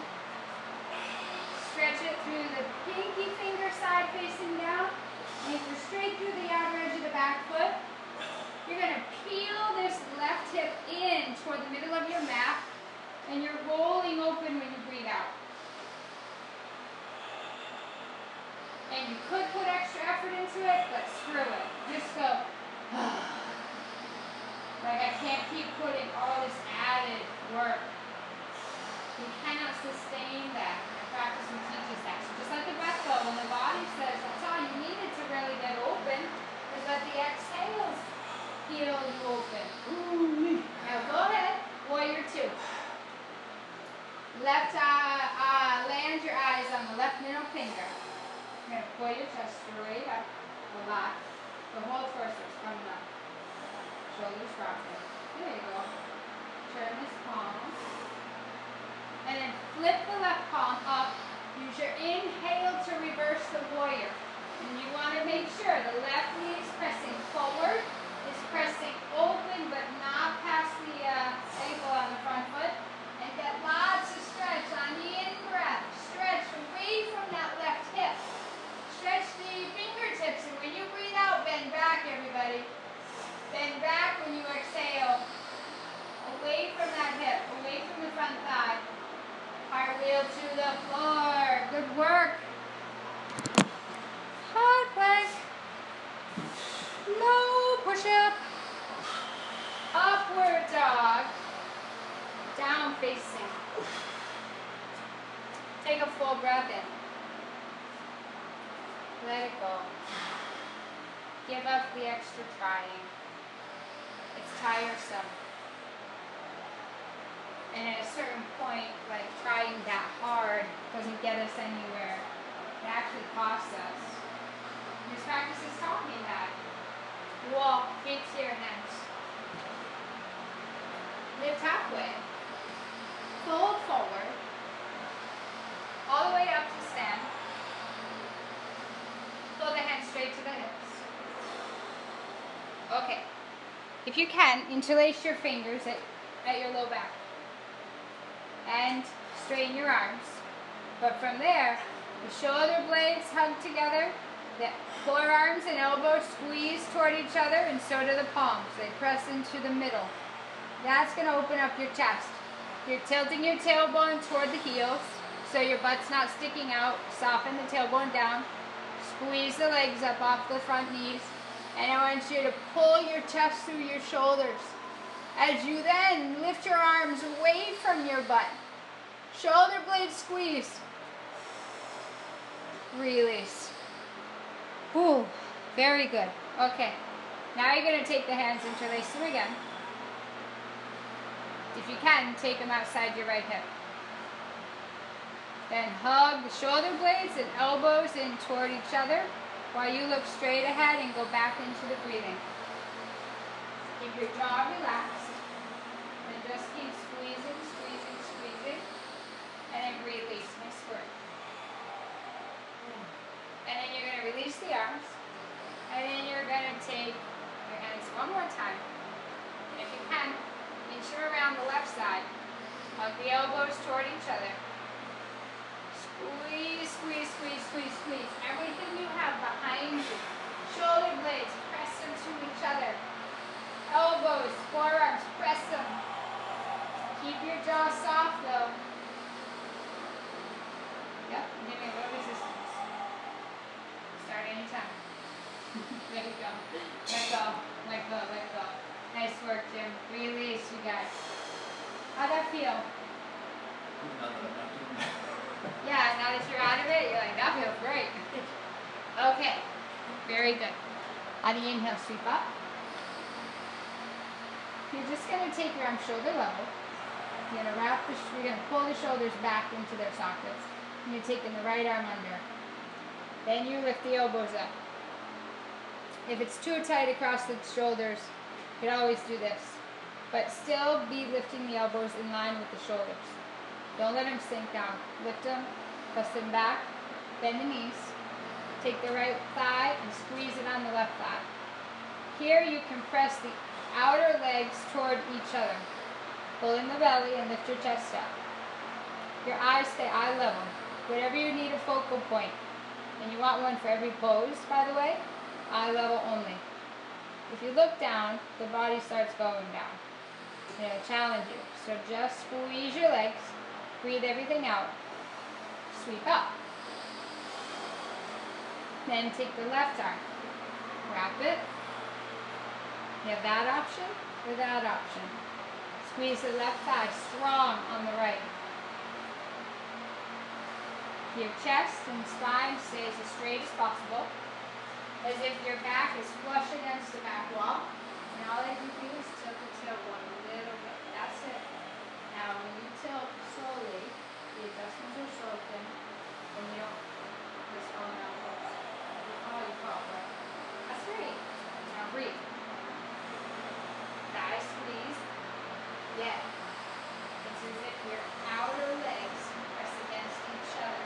Speaker 1: Stretch it through the pinky finger side facing down. Anchor straight through the outer edge of the back foot. You're going to peel this left hip in toward the middle of your mat, and you're rolling open when you breathe out. And you could put extra effort into it, but screw it. Just go, like I can't keep putting all this added work. You cannot sustain that. And practice teaches that. So just let the breath go. When the body says that's all you needed to really get open, is let the exhales heal you open. Ooh. Now go ahead, warrior two. Left eye, land your eyes on the left middle finger. You're going to pull your chest straight up a lot. The whole torso is coming up. Shoulders dropping. There you go. Turn this palm. And then flip the left palm up Use your inhale to reverse the warrior. And you want to make sure the left knee is pressing forward, is pressing open but not past the ankle on the front foot. And get lots of stretch on the in-breath. Stretch away from that left hip. Stretch the fingertips, and when you breathe out, bend back, everybody. Bend back when you exhale. Away from that hip, away from the front thigh. Cartwheel to the floor. Good work. High plank. Low push-up. Upward dog. Down facing. Take a full breath in. Let it go. Give up the extra trying. It's tiresome. And at a certain point, like trying that hard doesn't get us anywhere. It actually costs us. This practice is talking that. Walk, feet to your hands. Lift halfway. Fold forward. All the way up to stand. Pull the hands straight to the hips. Okay. If you can, interlace your fingers at your low back. And straighten your arms. But from there, the shoulder blades hug together, the forearms and elbows squeeze toward each other, and so do the palms. They press into the middle. That's going to open up your chest. You're tilting your tailbone toward the heels, so your butt's not sticking out. Soften the tailbone down. Squeeze the legs up off the front knees. And I want you to pull your chest through your shoulders. As you then lift your arms away from your butt. Shoulder blades squeeze. Release. Ooh, very good. Okay. Now you're going to take the hands, interlace them again. If you can, take them outside your right hip. Then hug the shoulder blades and elbows in toward each other while you look straight ahead and go back into the breathing. Keep your jaw relaxed. And just keep squeezing, squeezing, squeezing. And then release my squirt. And then you're going to release the arms. And then you're going to take your hands one more time. And if you can, inch them around the left side. Hug the elbows toward each other. Squeeze, squeeze, squeeze, squeeze, squeeze. Everything you have behind you. Shoulder blades, press them to each other. Elbows, forearms, press them. Keep your jaw soft though. Yep, give me a little resistance. Start anytime. There you go. Let go, let go, let go. Nice work, Jim. Release, you guys. How'd that feel? Yeah, now that you're out of it, you're like, that feels great. Okay, very good. On the inhale, sweep up. You're just going to take your arms shoulder level. You're going to pull the shoulders back into their sockets. And you're taking the right arm under. Then you lift the elbows up. If it's too tight across the shoulders, you can always do this. But still be lifting the elbows in line with the shoulders. Don't let them sink down. Lift them, press them back, bend the knees. Take the right thigh and squeeze it on the left thigh. Here you can press the outer legs toward each other. Pull in the belly and lift your chest up. Your eyes stay eye level. Whatever you need a focal point. And you want one for every pose, by the way. Eye level only. If you look down, the body starts going down. And it'll challenge you. So just squeeze your legs. Breathe everything out. Sweep up. Then take the left arm. Wrap it. You have that option or that option. Squeeze the left thigh strong on the right. Your chest and spine stays as straight as possible, as if your back is flush against the back wall. And all I can do is tilt the tailbone a little bit. That's it. Now when you tilt slowly, the adjustments are spoken, and you don't just fall down close. You fall, but that's great. Now breathe. Thigh squeeze. Yeah. It's as if your outer legs press against each other.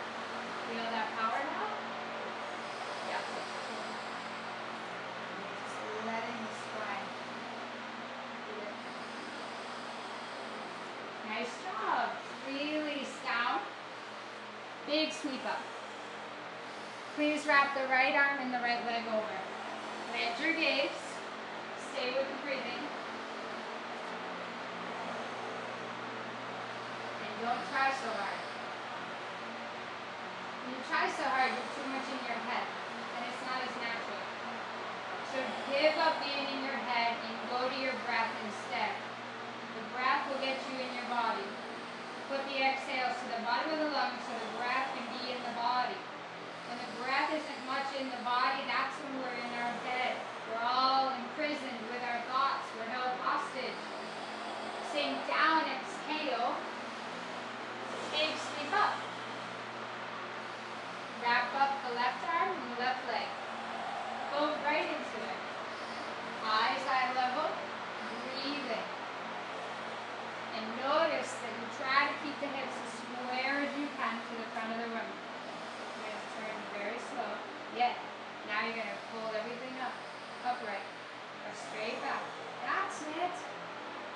Speaker 1: Big sweep up. Please wrap the right arm and the right leg over. Lift your gaze. Stay with the breathing. And don't try so hard. When you try so hard, you're too much in your head, and it's not as natural. So give up being in your head and go to your breath instead. The breath will get you in your body. Put the exhales to the bottom of the lungs so the breath can be in the body. When the breath isn't much in the body, that's when we're in our head. We're all imprisoned with our thoughts. We're held hostage. Sink down, exhale. Big sweep up. Wrap up the left arm and the left leg. Go right into it. Eyes eye level. Breathing. And notice that you try to keep the hips as square as you can to the front of the room. You're going to turn very slow. Yeah. Now you're going to pull everything up. Upright. Or straight back. That's it.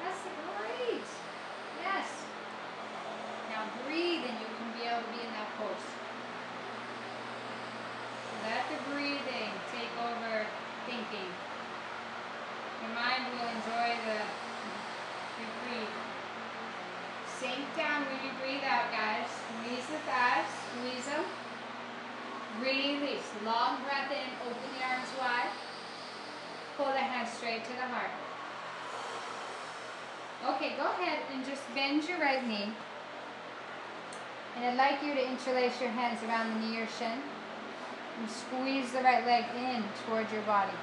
Speaker 1: That's great. Yes. Now breathe and you can be able to be in that pose. Let the breathing take over thinking. Your mind will enjoy your breathe. Sink down when you breathe out, guys. Squeeze the thighs, squeeze them. Release. Long breath in, open the arms wide. Pull the hands straight to the heart. Okay, go ahead and just bend your right knee. And I'd like you to interlace your hands around the knee or shin. And squeeze the right leg in towards your body.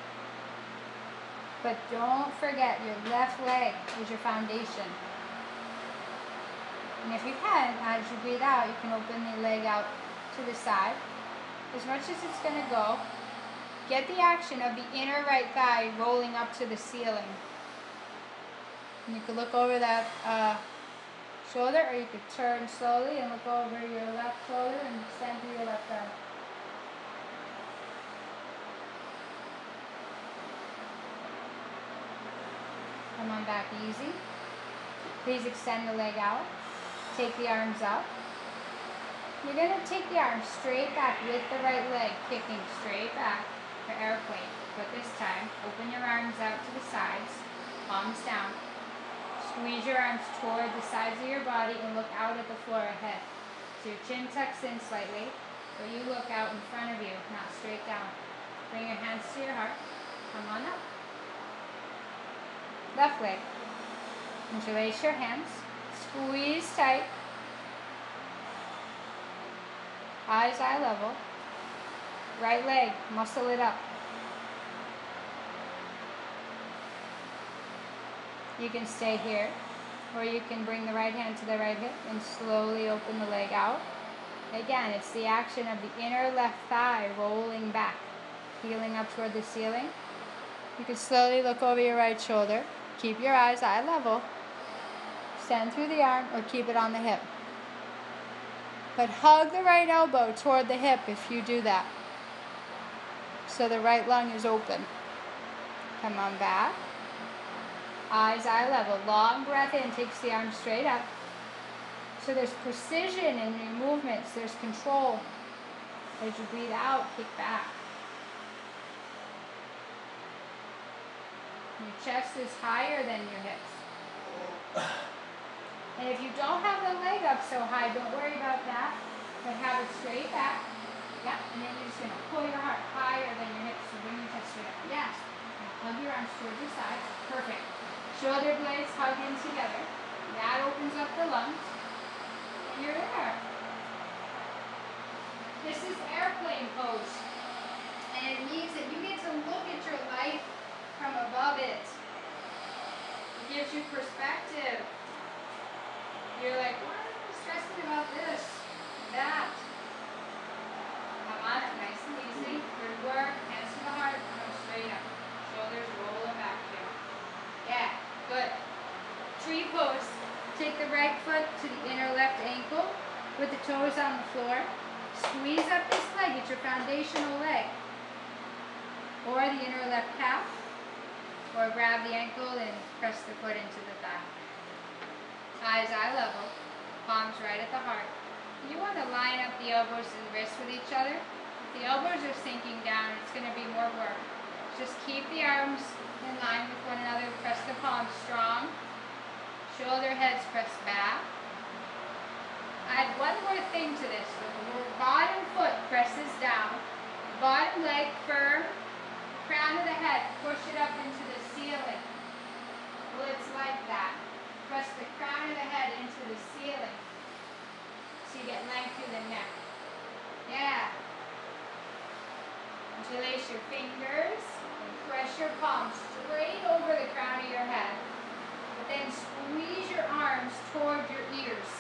Speaker 1: But don't forget, your left leg is your foundation. And if you can, as you breathe out, you can open the leg out to the side. As much as it's going to go, get the action of the inner right thigh rolling up to the ceiling. And you can look over that shoulder, or you could turn slowly and look over your left shoulder and extend through your left arm. Come on back easy. Please extend the leg out. Take the arms up. You're going to take the arms straight back with the right leg, kicking straight back for airplane. But this time, open your arms out to the sides, palms down. Squeeze your arms toward the sides of your body and look out at the floor ahead. So your chin tucks in slightly, but you look out in front of you, not straight down. Bring your hands to your heart. Come on up. Left leg. Interlace your hands. Squeeze tight. Eyes eye level. Right leg, muscle it up. You can stay here, or you can bring the right hand to the right hip and slowly open the leg out. Again, it's the action of the inner left thigh rolling back, heeling up toward the ceiling. You can slowly look over your right shoulder. Keep your eyes eye level. Extend through the arm or keep it on the hip. But hug the right elbow toward the hip if you do that. So the right lung is open. Come on back. Eyes eye level. Long breath in takes the arm straight up. So there's precision in your movements. There's control. As you breathe out, kick back. Your chest is higher than your hips. And if you don't have the leg up so high, don't worry about that. But have it straight back. Yeah, and then you're just going to pull your heart higher than your hips. So bring your chest straight up. Yes. And hug your arms towards your sides. Perfect. Shoulder blades hug in together. That opens up the lungs. And you're there. This is airplane pose. And it means that you get to look at your life from above it. It gives you perspective. You're like, why am I stressing about this? That. Come on up, nice and easy. Good work. Hands to the heart. Come straight up. Shoulders rolling back here. Yeah, good. Tree pose. Take the right foot to the inner left ankle with the toes on the floor. Squeeze up this leg. It's your foundational leg. Or the inner left calf. Or grab the ankle and press the foot into the thigh. Eyes eye level. Palms right at the heart. You want to line up the elbows and wrists with each other. If the elbows are sinking down, it's going to be more work. Just keep the arms in line with one another. Press the palms strong. Shoulder heads press back. Add one more thing to this. The bottom foot presses down. Bottom leg firm. Crown of the head. Push it up into the ceiling. Well, it's like that. Press the crown of the head into the ceiling. So you get length through the neck. Yeah. Interlace your fingers and press your palms straight over the crown of your head. But then squeeze your arms toward your ears.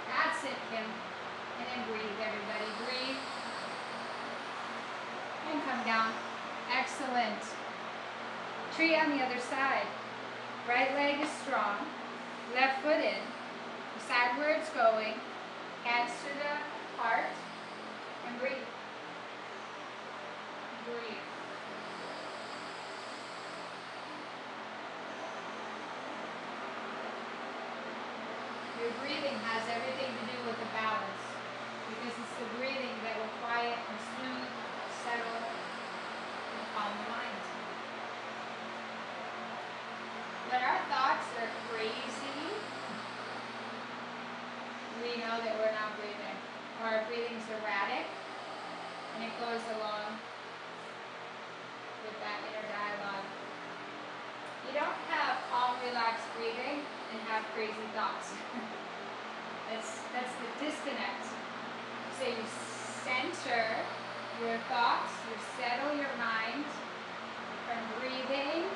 Speaker 1: That's it, Kim. And then breathe, everybody. Breathe. And come down. Excellent. Tree on the other side. Right leg is strong. Left foot in. Decide where it's going. Hands to the heart. And breathe. Breathe. Your breathing has everything to do with the balance, because it's the breathing that will quiet and soothe, settle, and calm the mind. When our thoughts are crazy, we know that we're not breathing, or our breathing's erratic, and it goes along with that inner dialogue. You don't have calm, relaxed breathing and have crazy thoughts. That's the disconnect. So you center your thoughts, you settle your mind from breathing.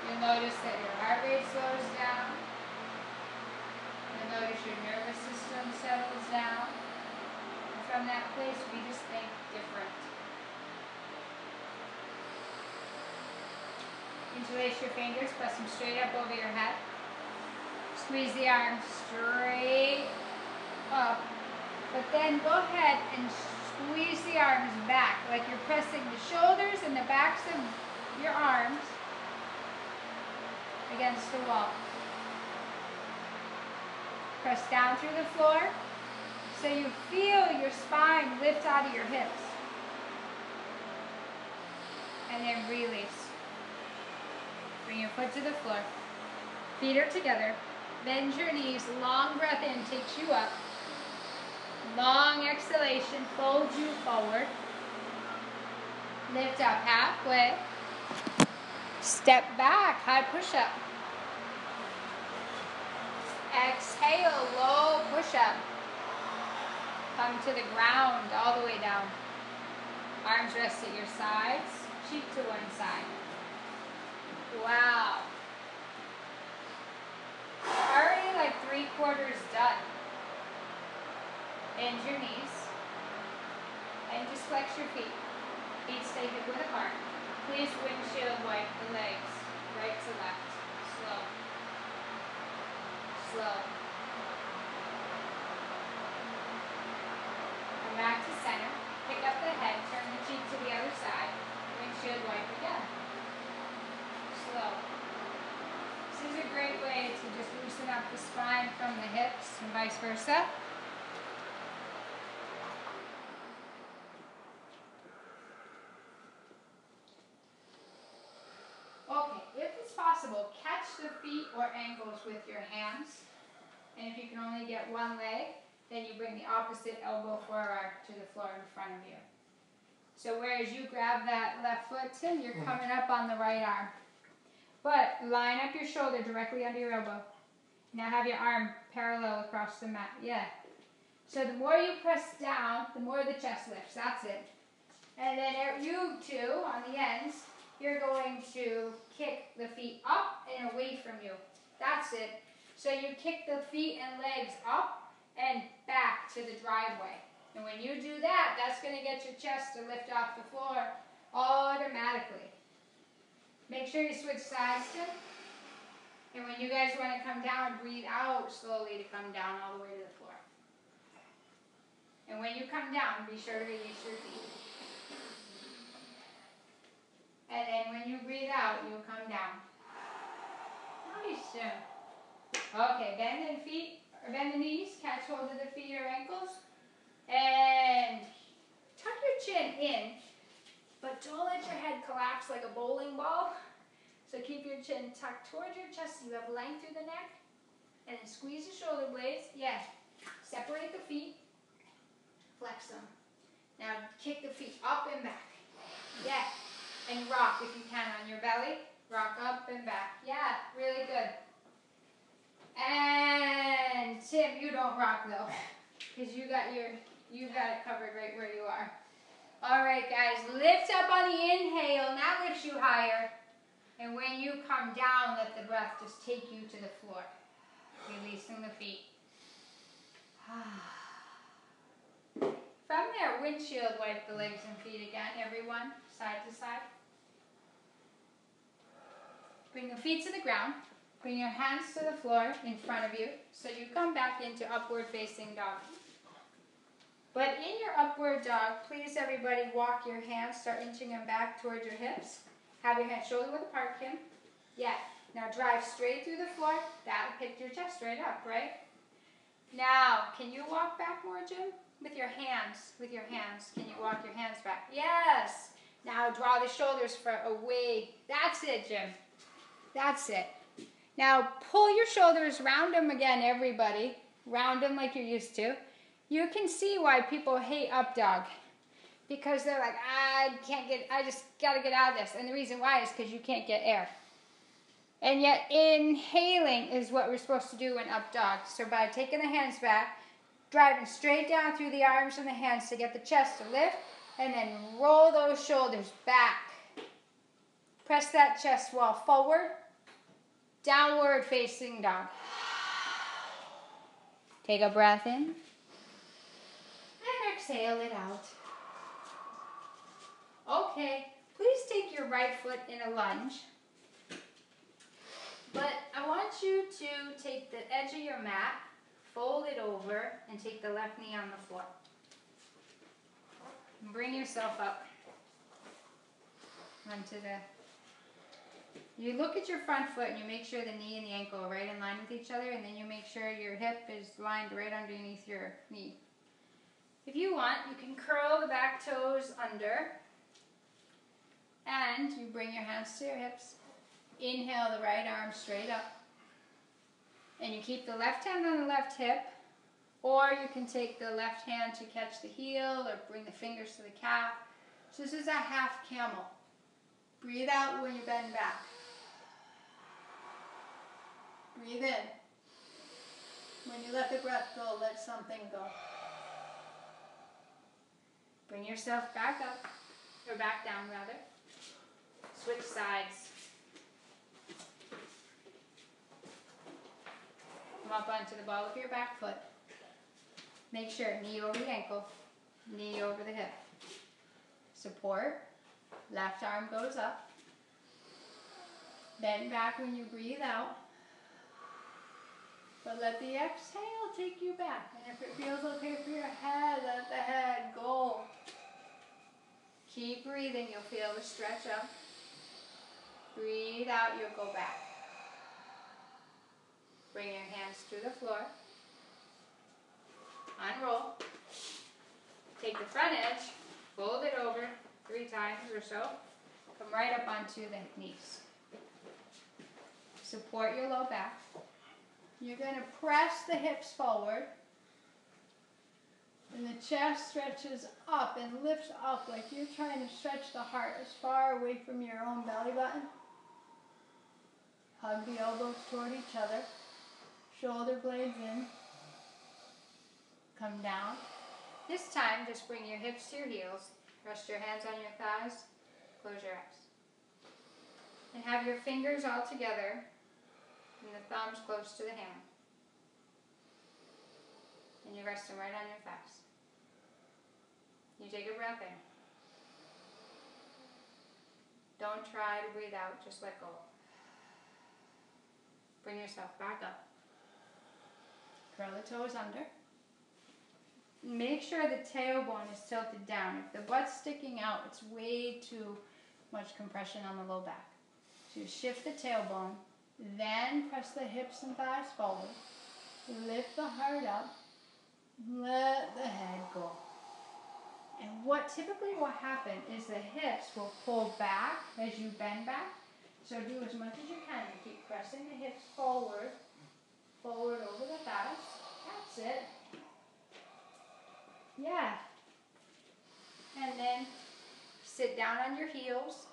Speaker 1: You'll notice that your heart rate slows down. You'll notice your nervous system settles down. And from that place, we just think different. Interlace your fingers, press them straight up over your head. Squeeze the arms straight up. But then go ahead and squeeze the arms back, like you're pressing the shoulders and the backs of your arms against the wall. Press down through the floor so you feel your spine lift out of your hips. And then release. Bring your foot to the floor. Feet are together. Bend your knees. Long breath in takes you up. Long exhalation folds you forward. Lift up halfway. Step back, high push-up. Exhale, low push-up. Come to the ground, all the way down. Arms rest at your sides, cheek to one side. Wow. Already like 3/4 done. Bend your knees. And just flex your feet. Feet stay hip width apart. Please windshield wipe the legs, right to left. Slow. Slow. Come back to center. Pick up the head, turn the cheek to the other side. Windshield wipe again. Slow. This is a great way to just loosen up the spine from the hips and vice versa. Okay, if it's possible, catch the feet or ankles with your hands. And if you can only get one leg, then you bring the opposite elbow forward to the floor in front of you. So whereas you grab that left foot, Tim, you're coming up on the right arm. But line up your shoulder directly under your elbow. Now have your arm parallel across the mat. Yeah. So the more you press down, the more the chest lifts. That's it. And then you two, on the ends, you're going to kick the feet up and away from you. That's it. So you kick the feet and legs up and back to the driveway. And when you do that, that's going to get your chest to lift off the floor automatically. Make sure you switch sides, Tim. And when you guys want to come down, breathe out slowly to come down all the way to the floor. And when you come down, be sure to release your feet. And then when you breathe out, you'll come down. Nice, Tim. Okay, bend the knees, catch hold of the feet or ankles, and tuck your chin in, but don't let your head collapse like a bowling ball. So keep your chin tucked towards your chest so you have length through the neck, and then squeeze the shoulder blades. Yeah, separate the feet, flex them. Now kick the feet up and back. Yeah, and rock if you can on your belly. Rock up and back. Yeah, really good. And Tim, you don't rock though, because you got it covered right where you are. All right, guys, lift up on the inhale. Now lift you higher. And when you come down, let the breath just take you to the floor. Releasing the feet. From there, windshield wipe the legs and feet again, everyone, side to side. Bring the feet to the ground. Bring your hands to the floor in front of you. So you come back into upward facing dog. But in your upward dog, please everybody walk your hands, start inching them back towards your hips. Have your hands shoulder width apart, Kim. Yeah. Now drive straight through the floor. That'll pick your chest right up, right? Now, can you walk back more, Jim? With your hands. Can you walk your hands back? Yes. Now draw the shoulders away. That's it, Jim. That's it. Now pull your shoulders, round them again, everybody. Round them like you're used to. You can see why people hate up dog. Because they're like, I just gotta get out of this. And the reason why is because you can't get air. And yet inhaling is what we're supposed to do in up dog. So by taking the hands back, driving straight down through the arms and the hands to get the chest to lift, and then roll those shoulders back. Press that chest wall forward, downward facing dog. Take a breath in, and exhale it out. Okay, please take your right foot in a lunge. But I want you to take the edge of your mat, fold it over, and take the left knee on the floor. And bring yourself up onto you look at your front foot and you make sure the knee and the ankle are right in line with each other, and then you make sure your hip is lined right underneath your knee. If you want, you can curl the back toes under, and you bring your hands to your hips. Inhale the right arm straight up. And you keep the left hand on the left hip, or you can take the left hand to catch the heel or bring the fingers to the calf. So this is a half camel. Breathe out when you bend back. Breathe in. When you let the breath go, let something go. Bring yourself back up, or back down rather. Switch sides. Come up onto the ball of your back foot. Make sure knee over the ankle, knee over the hip. Support. Left arm goes up. Bend back when you breathe out. But let the exhale take you back. And if it feels okay for your head, let the head go. Keep breathing. You'll feel the stretch up. Breathe out. You'll go back. Bring your hands to the floor. Unroll. Take the front edge, fold it over 3 times or so. Come right up onto the knees. Support your low back. You're going to press the hips forward. And the chest stretches up and lifts up like you're trying to stretch the heart as far away from your own belly button. Hug the elbows toward each other. Shoulder blades in. Come down. This time, just bring your hips to your heels. Rest your hands on your thighs. Close your eyes. And have your fingers all together and the thumbs close to the hand. And you rest them right on your thighs. You take a breath in. Don't try to breathe out, just let go. Bring yourself back up. Curl the toes under. Make sure the tailbone is tilted down. If the butt's sticking out, it's way too much compression on the low back. So you shift the tailbone Then press the hips and thighs forward. Lift the heart up. Let the head go. And what typically will happen is the hips will pull back as you bend back. So do as much as you can. You keep pressing the hips forward, forward over the thighs. That's it. Yeah. And then sit down on your heels.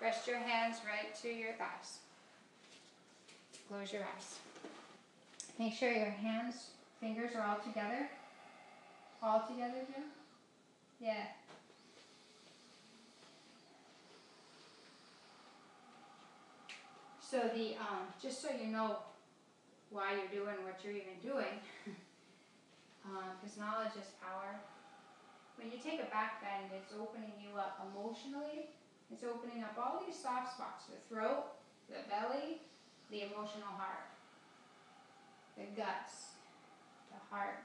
Speaker 1: Rest your hands right to your thighs. Close your eyes. Make sure your hands, fingers are all together. All together, Jim? Yeah. So just so you know why you're doing what you're even doing, because knowledge is power. When you take a back bend, it's opening you up emotionally. It's opening up all these soft spots, the throat, the belly, the emotional heart, the guts, the heart,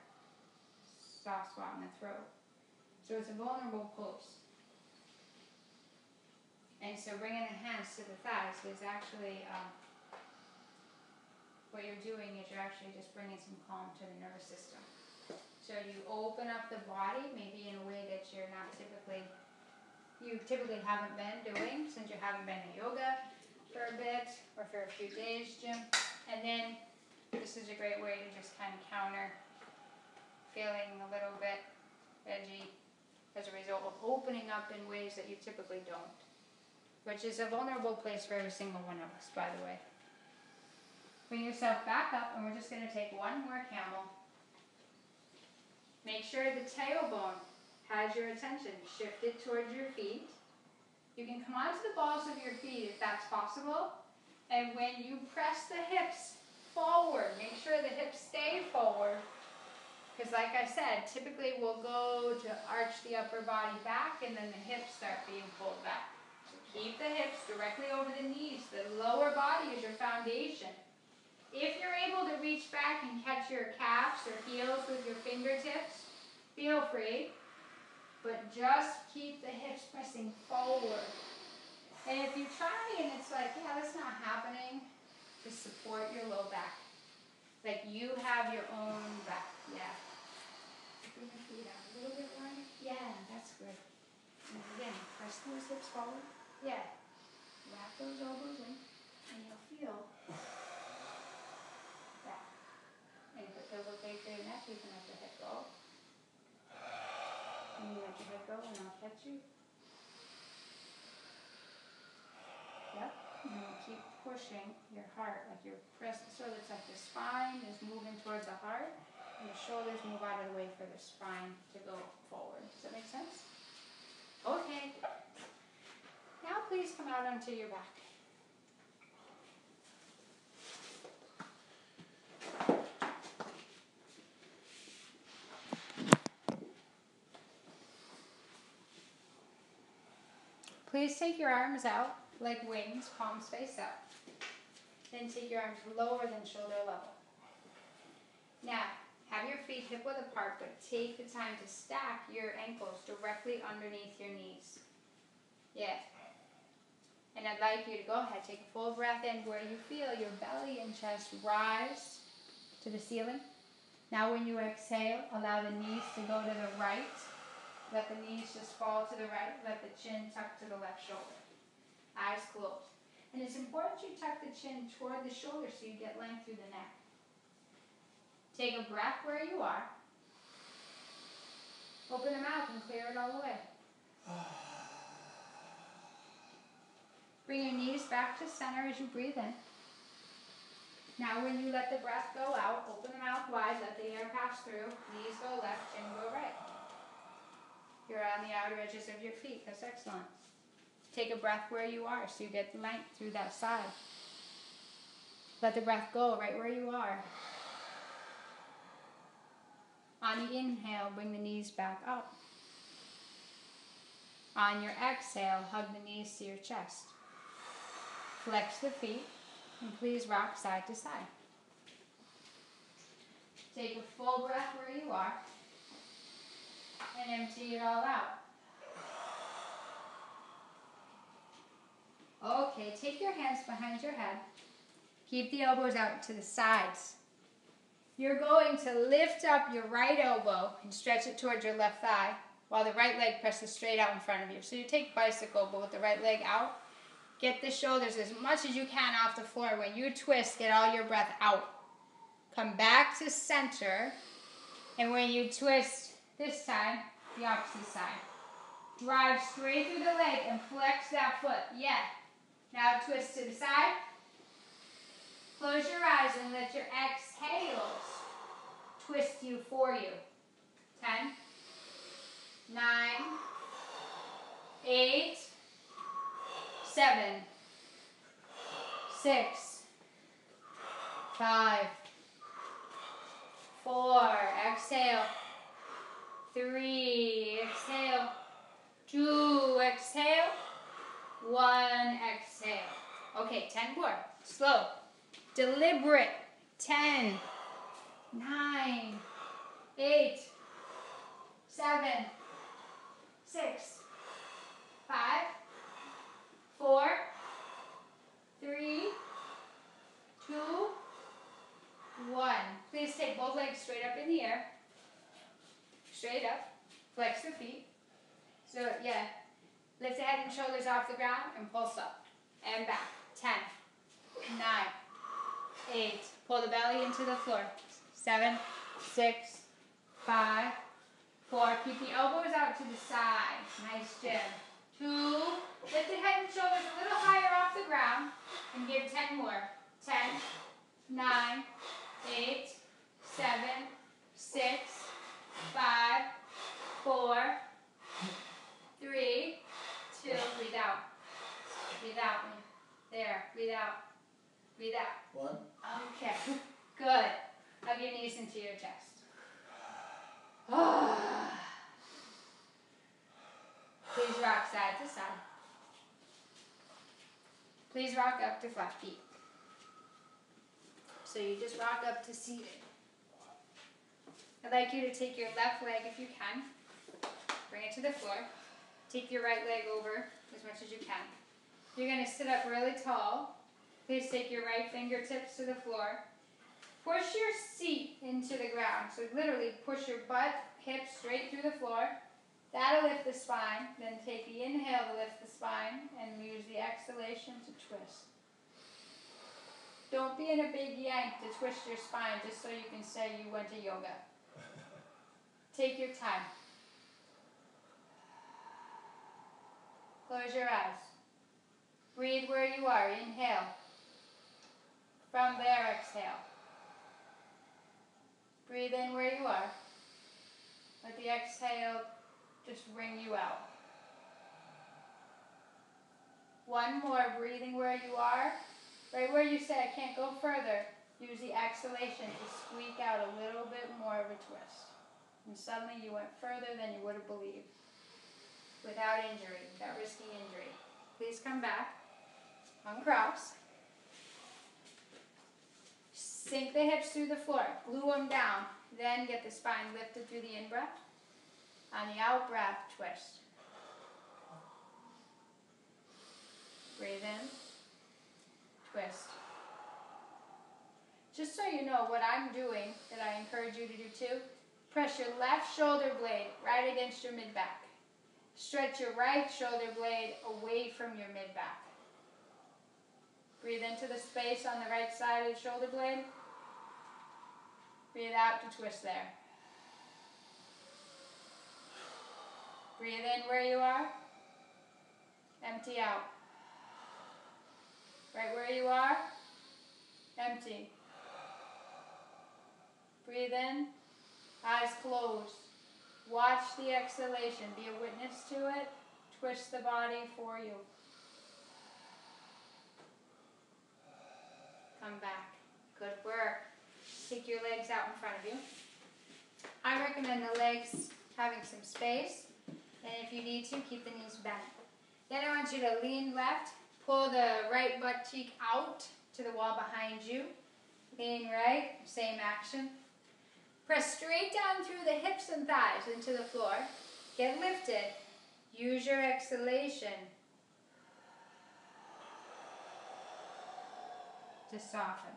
Speaker 1: soft spot in the throat. So it's a vulnerable pose. And so bringing the hands to the thighs is actually, what you're doing is you're actually just bringing some calm to the nervous system. So you open up the body, maybe in a way that you typically haven't been doing, since you haven't been in yoga for a bit, or for a few days, Jim. And then, this is a great way to just kind of counter feeling a little bit edgy as a result of opening up in ways that you typically don't. Which is a vulnerable place for every single one of us, by the way. Bring yourself back up, and we're just going to take one more camel. Make sure the tailbone has your attention shifted towards your feet. You can come onto the balls of your feet if that's possible. And when you press the hips forward, make sure the hips stay forward. Because like I said, typically we'll go to arch the upper body back, and then the hips start being pulled back. So keep the hips directly over the knees. The lower body is your foundation. If you're able to reach back and catch your calves or heels with your fingertips, feel free. But just keep the hips pressing forward. And if you try and it's like, yeah, that's not happening, just support your low back. Like you have your own back. Yeah. Bring your feet out a little bit more. Yeah, that's good. And again, press those hips forward. Yeah. Wrap those elbows in, and you'll feel that. And if it feels okay for your neck, you can let the head go. And you let your head go, and I'll catch you. Yep. And then keep pushing your heart, like you're pressed, so it's like the spine is moving towards the heart, and the shoulders move out of the way for the spine to go forward. Does that make sense? Okay. Now please come out onto your back. Please take your arms out like wings, palms face up. Then take your arms lower than shoulder level. Now, have your feet hip width apart, but take the time to stack your ankles directly underneath your knees. Yeah. And I'd like you to go ahead, take a full breath in where you feel your belly and chest rise to the ceiling. Now when you exhale, allow the knees to go to the right. Let the knees just fall to the right. Let the chin tuck to the left shoulder. Eyes closed. And it's important you tuck the chin toward the shoulder so you get length through the neck. Take a breath where you are. Open the mouth and clear it all away. Bring your knees back to center as you breathe in. Now when you let the breath go out, open the mouth wide, let the air pass through. Knees go left, chin go right. You're on the outer edges of your feet. That's excellent. Take a breath where you are so you get length through that side. Let the breath go right where you are. On the inhale, bring the knees back up. On your exhale, hug the knees to your chest. Flex the feet, and please rock side to side. Take a full breath where you are, and empty it all out. Okay, take your hands behind your head. Keep the elbows out to the sides. You're going to lift up your right elbow and stretch it towards your left thigh while the right leg presses straight out in front of you. So you take bicycle, but with the right leg out. Get the shoulders as much as you can off the floor. When you twist, get all your breath out. Come back to center. And when you twist this time, the opposite side. Drive straight through the leg and flex that foot. Yeah. Now twist to the side. Close your eyes and let your exhales twist you for you. 10, 9, 8, 7, 6, 5, 4, exhale, 3, exhale, 2, exhale, 1, exhale. Okay, 10 more, slow, deliberate, 10, 9, 8, 7, 6, 5, 4, 3, 2, 1. Please take both legs straight up in the air. Straight up. Flex the feet. So, yeah. Lift the head and shoulders off the ground and pulse up. And back. 10, 9, 8. Pull the belly into the floor. 7, 6, 5, 4. Keep the elbows out to the side. Nice, Jim. 2. Lift the head and shoulders a little higher off the ground. And give 10 more. 10, 9, 8, 7, 6, 5, 4, 3, 2. Breathe out. Breathe out. There. Breathe out. Breathe out.
Speaker 2: 1.
Speaker 1: Okay. Good. Hug your knees into your chest. Please rock side to side. Please rock up to flat feet. So you just rock up to seated. I'd like you to take your left leg if you can. Bring it to the floor. Take your right leg over as much as you can. You're going to sit up really tall. Please take your right fingertips to the floor. Push your seat into the ground. So literally push your butt, hips straight through the floor. That'll lift the spine. Then take the inhale to lift the spine and use the exhalation to twist. Don't be in a big yank to twist your spine just so you can say you went to yoga. Take your time. Close your eyes. Breathe where you are. Inhale. From there, exhale. Breathe in where you are. Let the exhale just wring you out. One more. Breathing where you are. Right where you say, I can't go further, use the exhalation to squeak out a little bit more of a twist. And suddenly you went further than you would have believed. Without injury, without risking injury. Please come back. Uncross. Sink the hips through the floor. Glue them down. Then get the spine lifted through the in-breath. On the out-breath, twist. Breathe in. Twist. Just so you know what I'm doing, that I encourage you to do too, press your left shoulder blade right against your mid-back. Stretch your right shoulder blade away from your mid-back. Breathe into the space on the right side of the shoulder blade. Breathe out to twist there. Breathe in where you are. Empty out. Right where you are. Empty. Breathe in. Eyes closed. Watch the exhalation. Be a witness to it. Twist the body for you. Come back. Good work. Take your legs out in front of you. I recommend the legs having some space. And if you need to, keep the knees bent. Then I want you to lean left. Pull the right butt cheek out to the wall behind you. Lean right. Same action. Press straight down through the hips and thighs into the floor. Get lifted. Use your exhalation. to soften.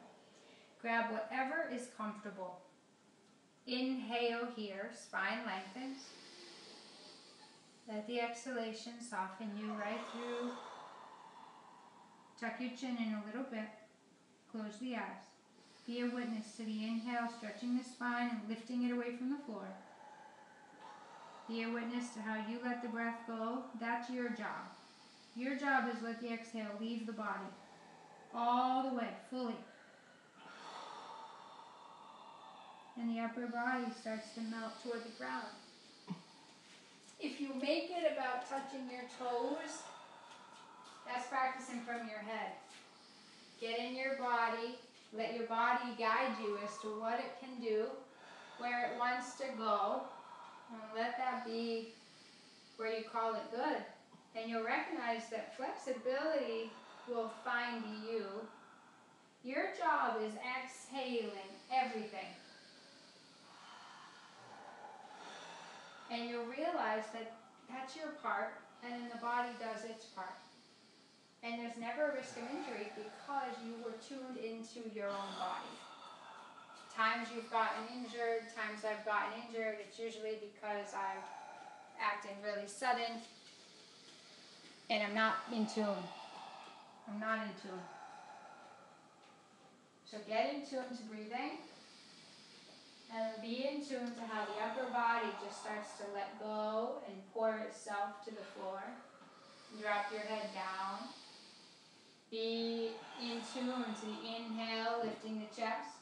Speaker 1: Grab whatever is comfortable. Inhale here, spine lengthens. Let the exhalation soften you right through. Tuck your chin in a little bit. Close the eyes. Be a witness to the inhale, stretching the spine and lifting it away from the floor. Be a witness to how you let the breath go. That's your job. Your job is let the exhale leave the body. All the way, fully. And the upper body starts to melt toward the ground. If you make it about touching your toes, that's practicing from your head. Get in your body. Let your body guide you as to what it can do, where it wants to go. And let that be where you call it good. And you'll recognize that flexibility will find you. Your job is exhaling everything. And you'll realize that that's your part, and then the body does its part. And there's never a risk of injury because you were tuned into your own body. Times you've gotten injured, times I've gotten injured, it's usually because I'm acting really sudden and I'm not in tune. I'm not in tune. So get in tune to breathing and be in tune to how the upper body just starts to let go and pour itself to the floor. Drop your head down. Be in tune to the inhale, lifting the chest.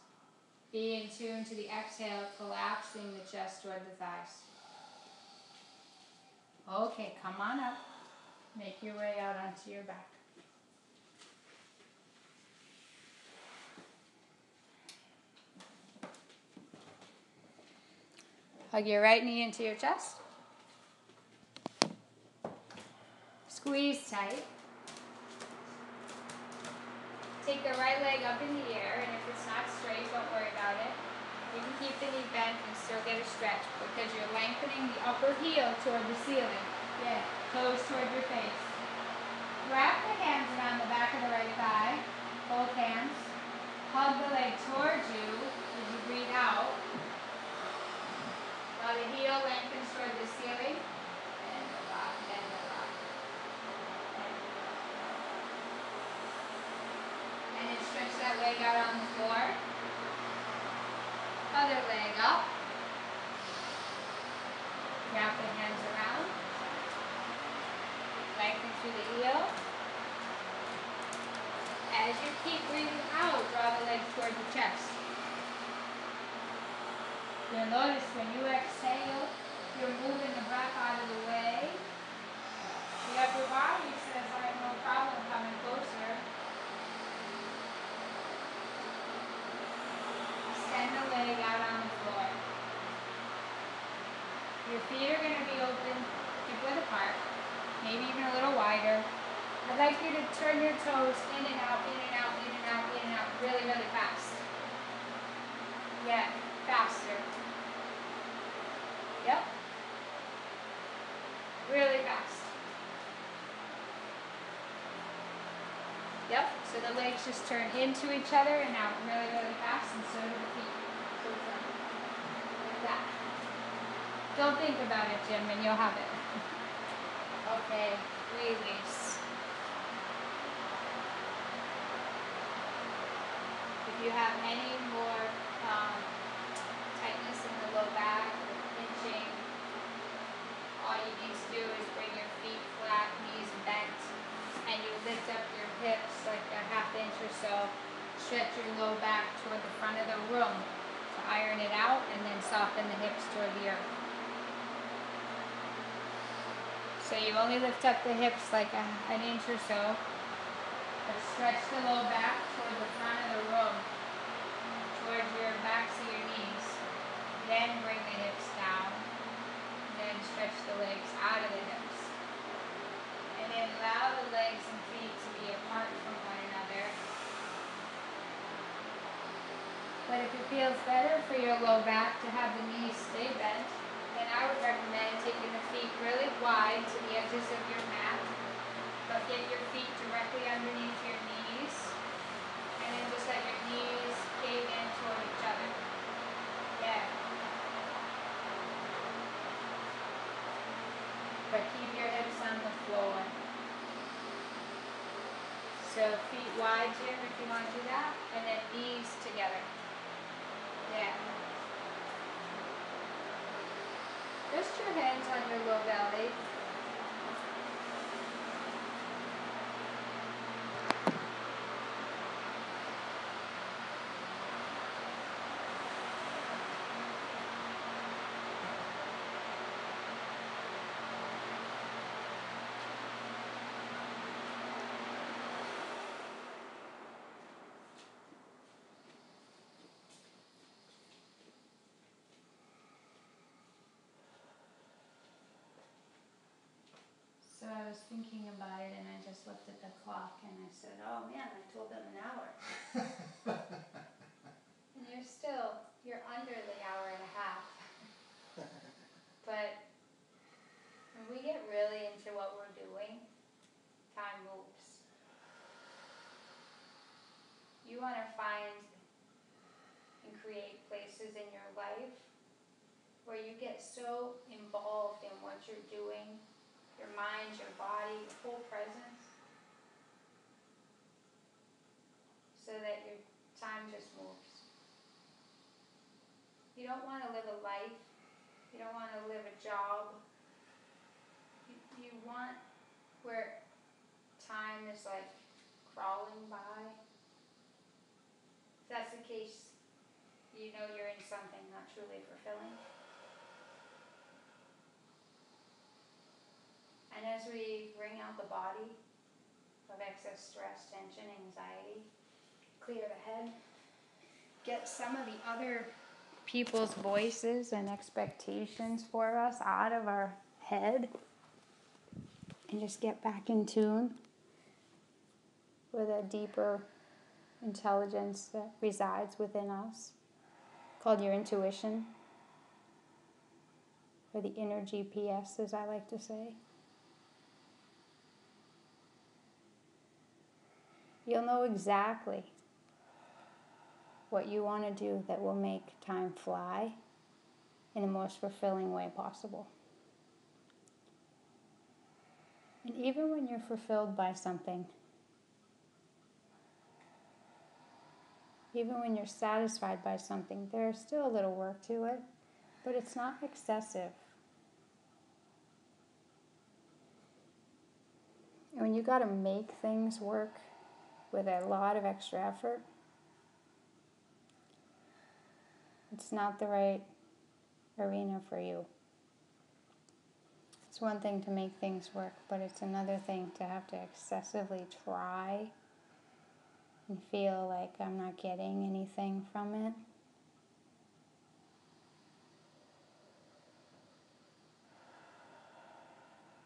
Speaker 1: Be in tune to the exhale, collapsing the chest toward the thighs. Okay, come on up. Make your way out onto your back. Hug your right knee into your chest. Squeeze tight. Take the right leg up in the air, and if it's not straight, don't worry about it. You can keep the knee bent and still get a stretch because you're lengthening the upper heel toward the ceiling. Yeah, toes toward your face. Wrap the hands around the back of the right thigh, both hands. Hug the leg towards you as you breathe out. While the heel lengthens toward the ceiling. And the rock, and the rock. And then stretch that leg out on the floor. Other leg up. Wrap the hands around. Lengthen through the heel. As you keep breathing out, draw the legs toward the chest. You'll notice when you exhale, you're moving the breath out of the way. The upper body says, I have no problem coming closer. Extend the leg out on the floor. Your feet are going to be open, hip width apart, maybe even a little wider. I'd like you to turn your toes in and out, in and out, in and out, in and out, really, really fast. Yeah, faster. Yep. Really fast. Yep, so the legs just turn into each other and out really, really fast, and so do the feet. Like that. Don't think about it, Jim, and you'll have it. Okay, release. If you have any more tightness in the low back or pinching, all you need to do is bring your feet flat, knees bent, and you lift up your hips like a ½ inch or so. Stretch your low back toward the front of the room to iron it out, and then soften the hips toward the earth. So you only lift up the hips like an inch or so, but stretch the low back toward the front of the room, towards your backs of your knees. Then bring the hips down. Then stretch the legs out of the hips. And then allow the legs and feet to be apart from one another. But if it feels better for your low back to have the knees stay bent, then I would recommend taking the feet really wide to the edges of your mat, but get your feet directly underneath your knees, and then just So feet wide, Jim, if you want to do that. And then knees together. Yeah. Rest your hands on your low belly. So I was thinking about it and I just looked at the clock and I said, oh man, I told them an hour. And you're under the hour and a half. But when we get really into what we're doing, time moves. You want to find and create places in your life where you get so involved in what you're doing, your mind, your body, your whole presence, so that your time just moves. You don't want to live a life, you don't want to live a job. You want where time is like crawling by. If that's the case, you know you're in something not truly fulfilling. And as we bring out the body of excess stress, tension, anxiety, clear the head, get some of the other people's voices and expectations for us out of our head, and just get back in tune with a deeper intelligence that resides within us, called your intuition, or the inner GPS, as I like to say. You'll know exactly what you want to do that will make time fly in the most fulfilling way possible. And even when you're fulfilled by something, even when you're satisfied by something, there's still a little work to it, but it's not excessive. And when you got to make things work with a lot of extra effort, it's not the right arena for you. It's one thing to make things work, but it's another thing to have to excessively try and feel like I'm not getting anything from it.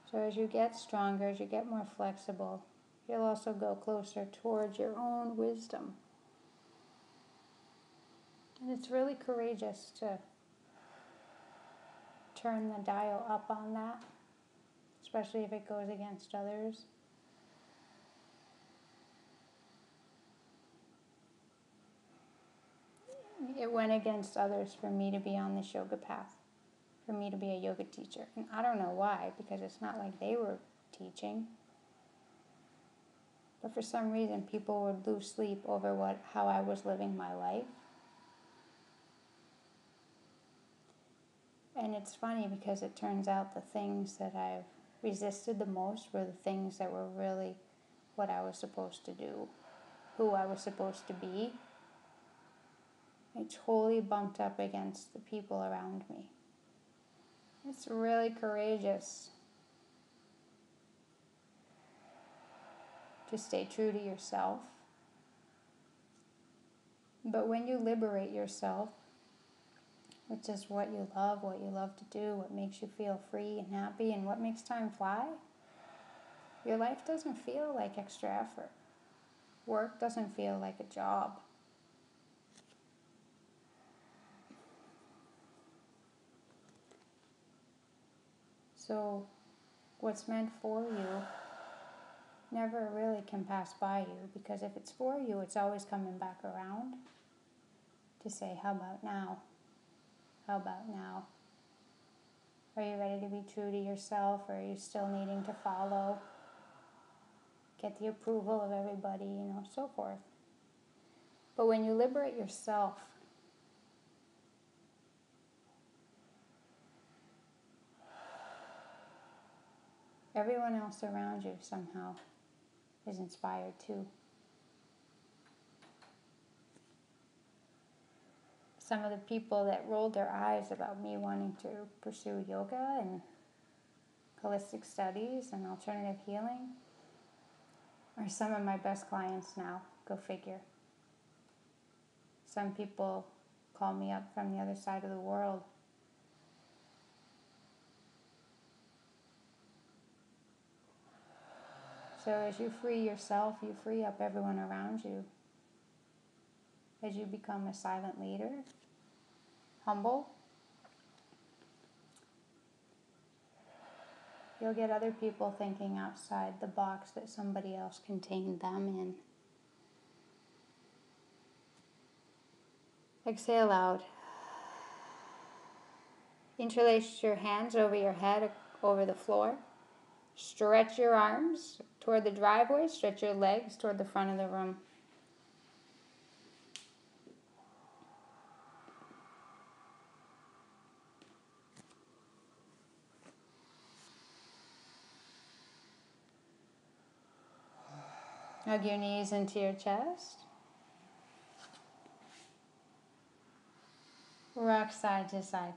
Speaker 1: So as you get stronger, as you get more flexible, you'll also go closer towards your own wisdom. And it's really courageous to turn the dial up on that, especially if it goes against others. It went against others for me to be on this yoga path, for me to be a yoga teacher. And I don't know why, because it's not like they were teaching. But for some reason, people would lose sleep over how I was living my life. And it's funny because it turns out the things that I've resisted the most were the things that were really what I was supposed to do, who I was supposed to be. I totally bumped up against the people around me. It's really courageous to stay true to yourself. But when you liberate yourself, which is what you love to do, what makes you feel free and happy, and what makes time fly, your life doesn't feel like extra effort. Work doesn't feel like a job. So what's meant for you never really can pass by you, because if it's for you, it's always coming back around to say, how about now? How about now? Are you ready to be true to yourself, or are you still needing to follow? get the approval of everybody, so forth. But when you liberate yourself, everyone else around you somehow is inspired too. Some of the people that rolled their eyes about me wanting to pursue yoga and holistic studies and alternative healing are some of my best clients now. Go figure. Some people call me up from the other side of the world. So as you free yourself, you free up everyone around you. As you become a silent leader, humble, you'll get other people thinking outside the box that somebody else contained them in. Exhale out. Interlace your hands over your head, over the floor. Stretch your arms toward the driveway. Stretch your legs toward the front of the room. Hug your knees into your chest. Rock side to side.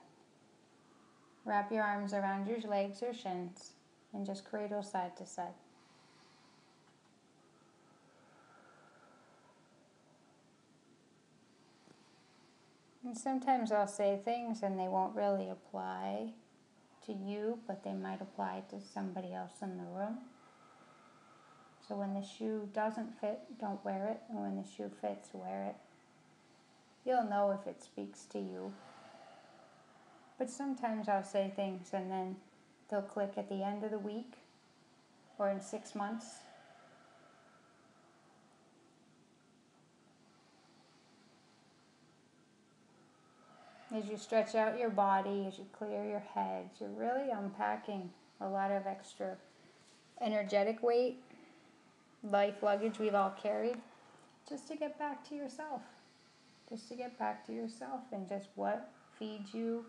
Speaker 1: Wrap your arms around your legs or shins and just cradle side to side. And sometimes I'll say things and they won't really apply to you, but they might apply to somebody else in the room. So when the shoe doesn't fit, don't wear it. And when the shoe fits, wear it. You'll know if it speaks to you. But sometimes I'll say things and then they'll click at the end of the week or in 6 months. As you stretch out your body, as you clear your head, you're really unpacking a lot of extra energetic weight, life luggage we've all carried, just to get back to yourself. Just to get back to yourself and just what feeds you,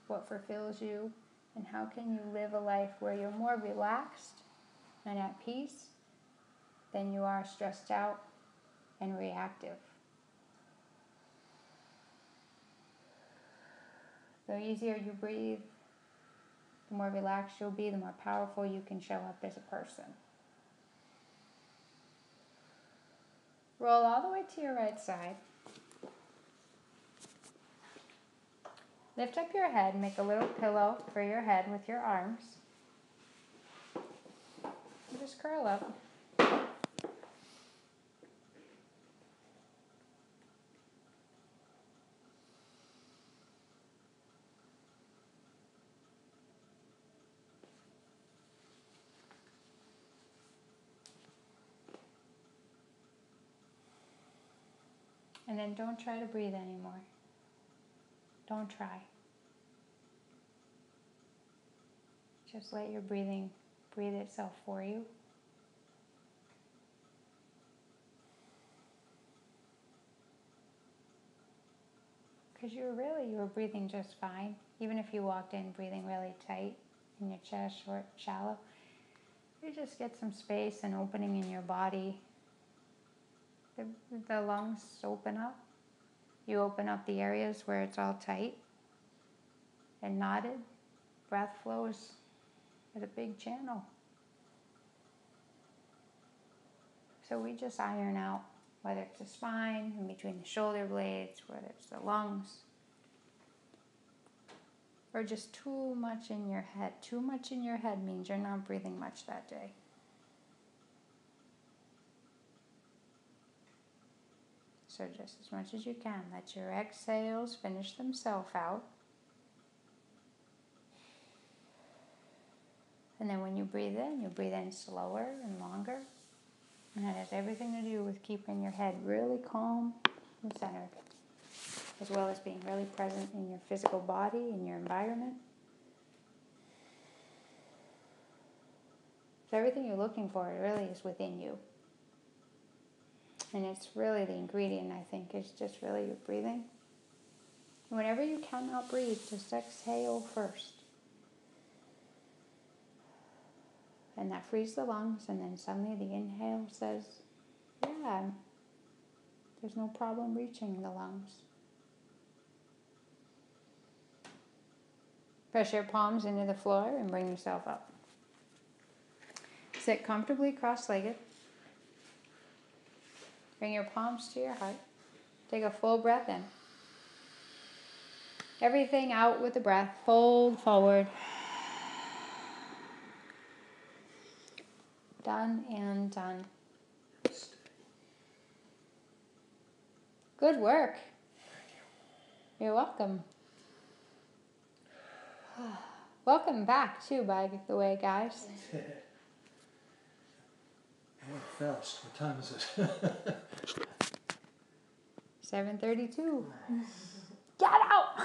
Speaker 1: what fulfills you, and how can you live a life where you're more relaxed and at peace than you are stressed out and reactive. The easier you breathe, the more relaxed you'll be, the more powerful you can show up as a person. Roll all the way to your right side. Lift up your head, make a little pillow for your head with your arms. And just curl up. And then don't try to breathe anymore. Don't try. Just let your breathing breathe itself for you. Because you were breathing just fine. Even if you walked in breathing really tight in your chest, short, shallow, you just get some space and opening in your body. The lungs open up. You open up the areas where it's all tight and knotted. Breath flows at a big channel. So we just iron out, whether it's the spine, in between the shoulder blades, whether it's the lungs, or just too much in your head. Too much in your head means you're not breathing much that day. So just as much as you can, let your exhales finish themselves out. And then when you breathe in slower and longer. And that has everything to do with keeping your head really calm and centered, as well as being really present in your physical body, in your environment. So everything you're looking for, it really is within you. And it's really the ingredient, I think, is just really your breathing. And whenever you cannot breathe, just exhale first. And that frees the lungs, and then suddenly the inhale says, yeah, there's no problem reaching the lungs. Press your palms into the floor and bring yourself up. Sit comfortably cross-legged. Bring your palms to your heart. Take a full breath in. Everything out with the breath. Fold forward. Done and done. Good work. You're welcome. Welcome back too, by the way, guys.
Speaker 2: What fast? What time is it?
Speaker 1: 7:32. Get out!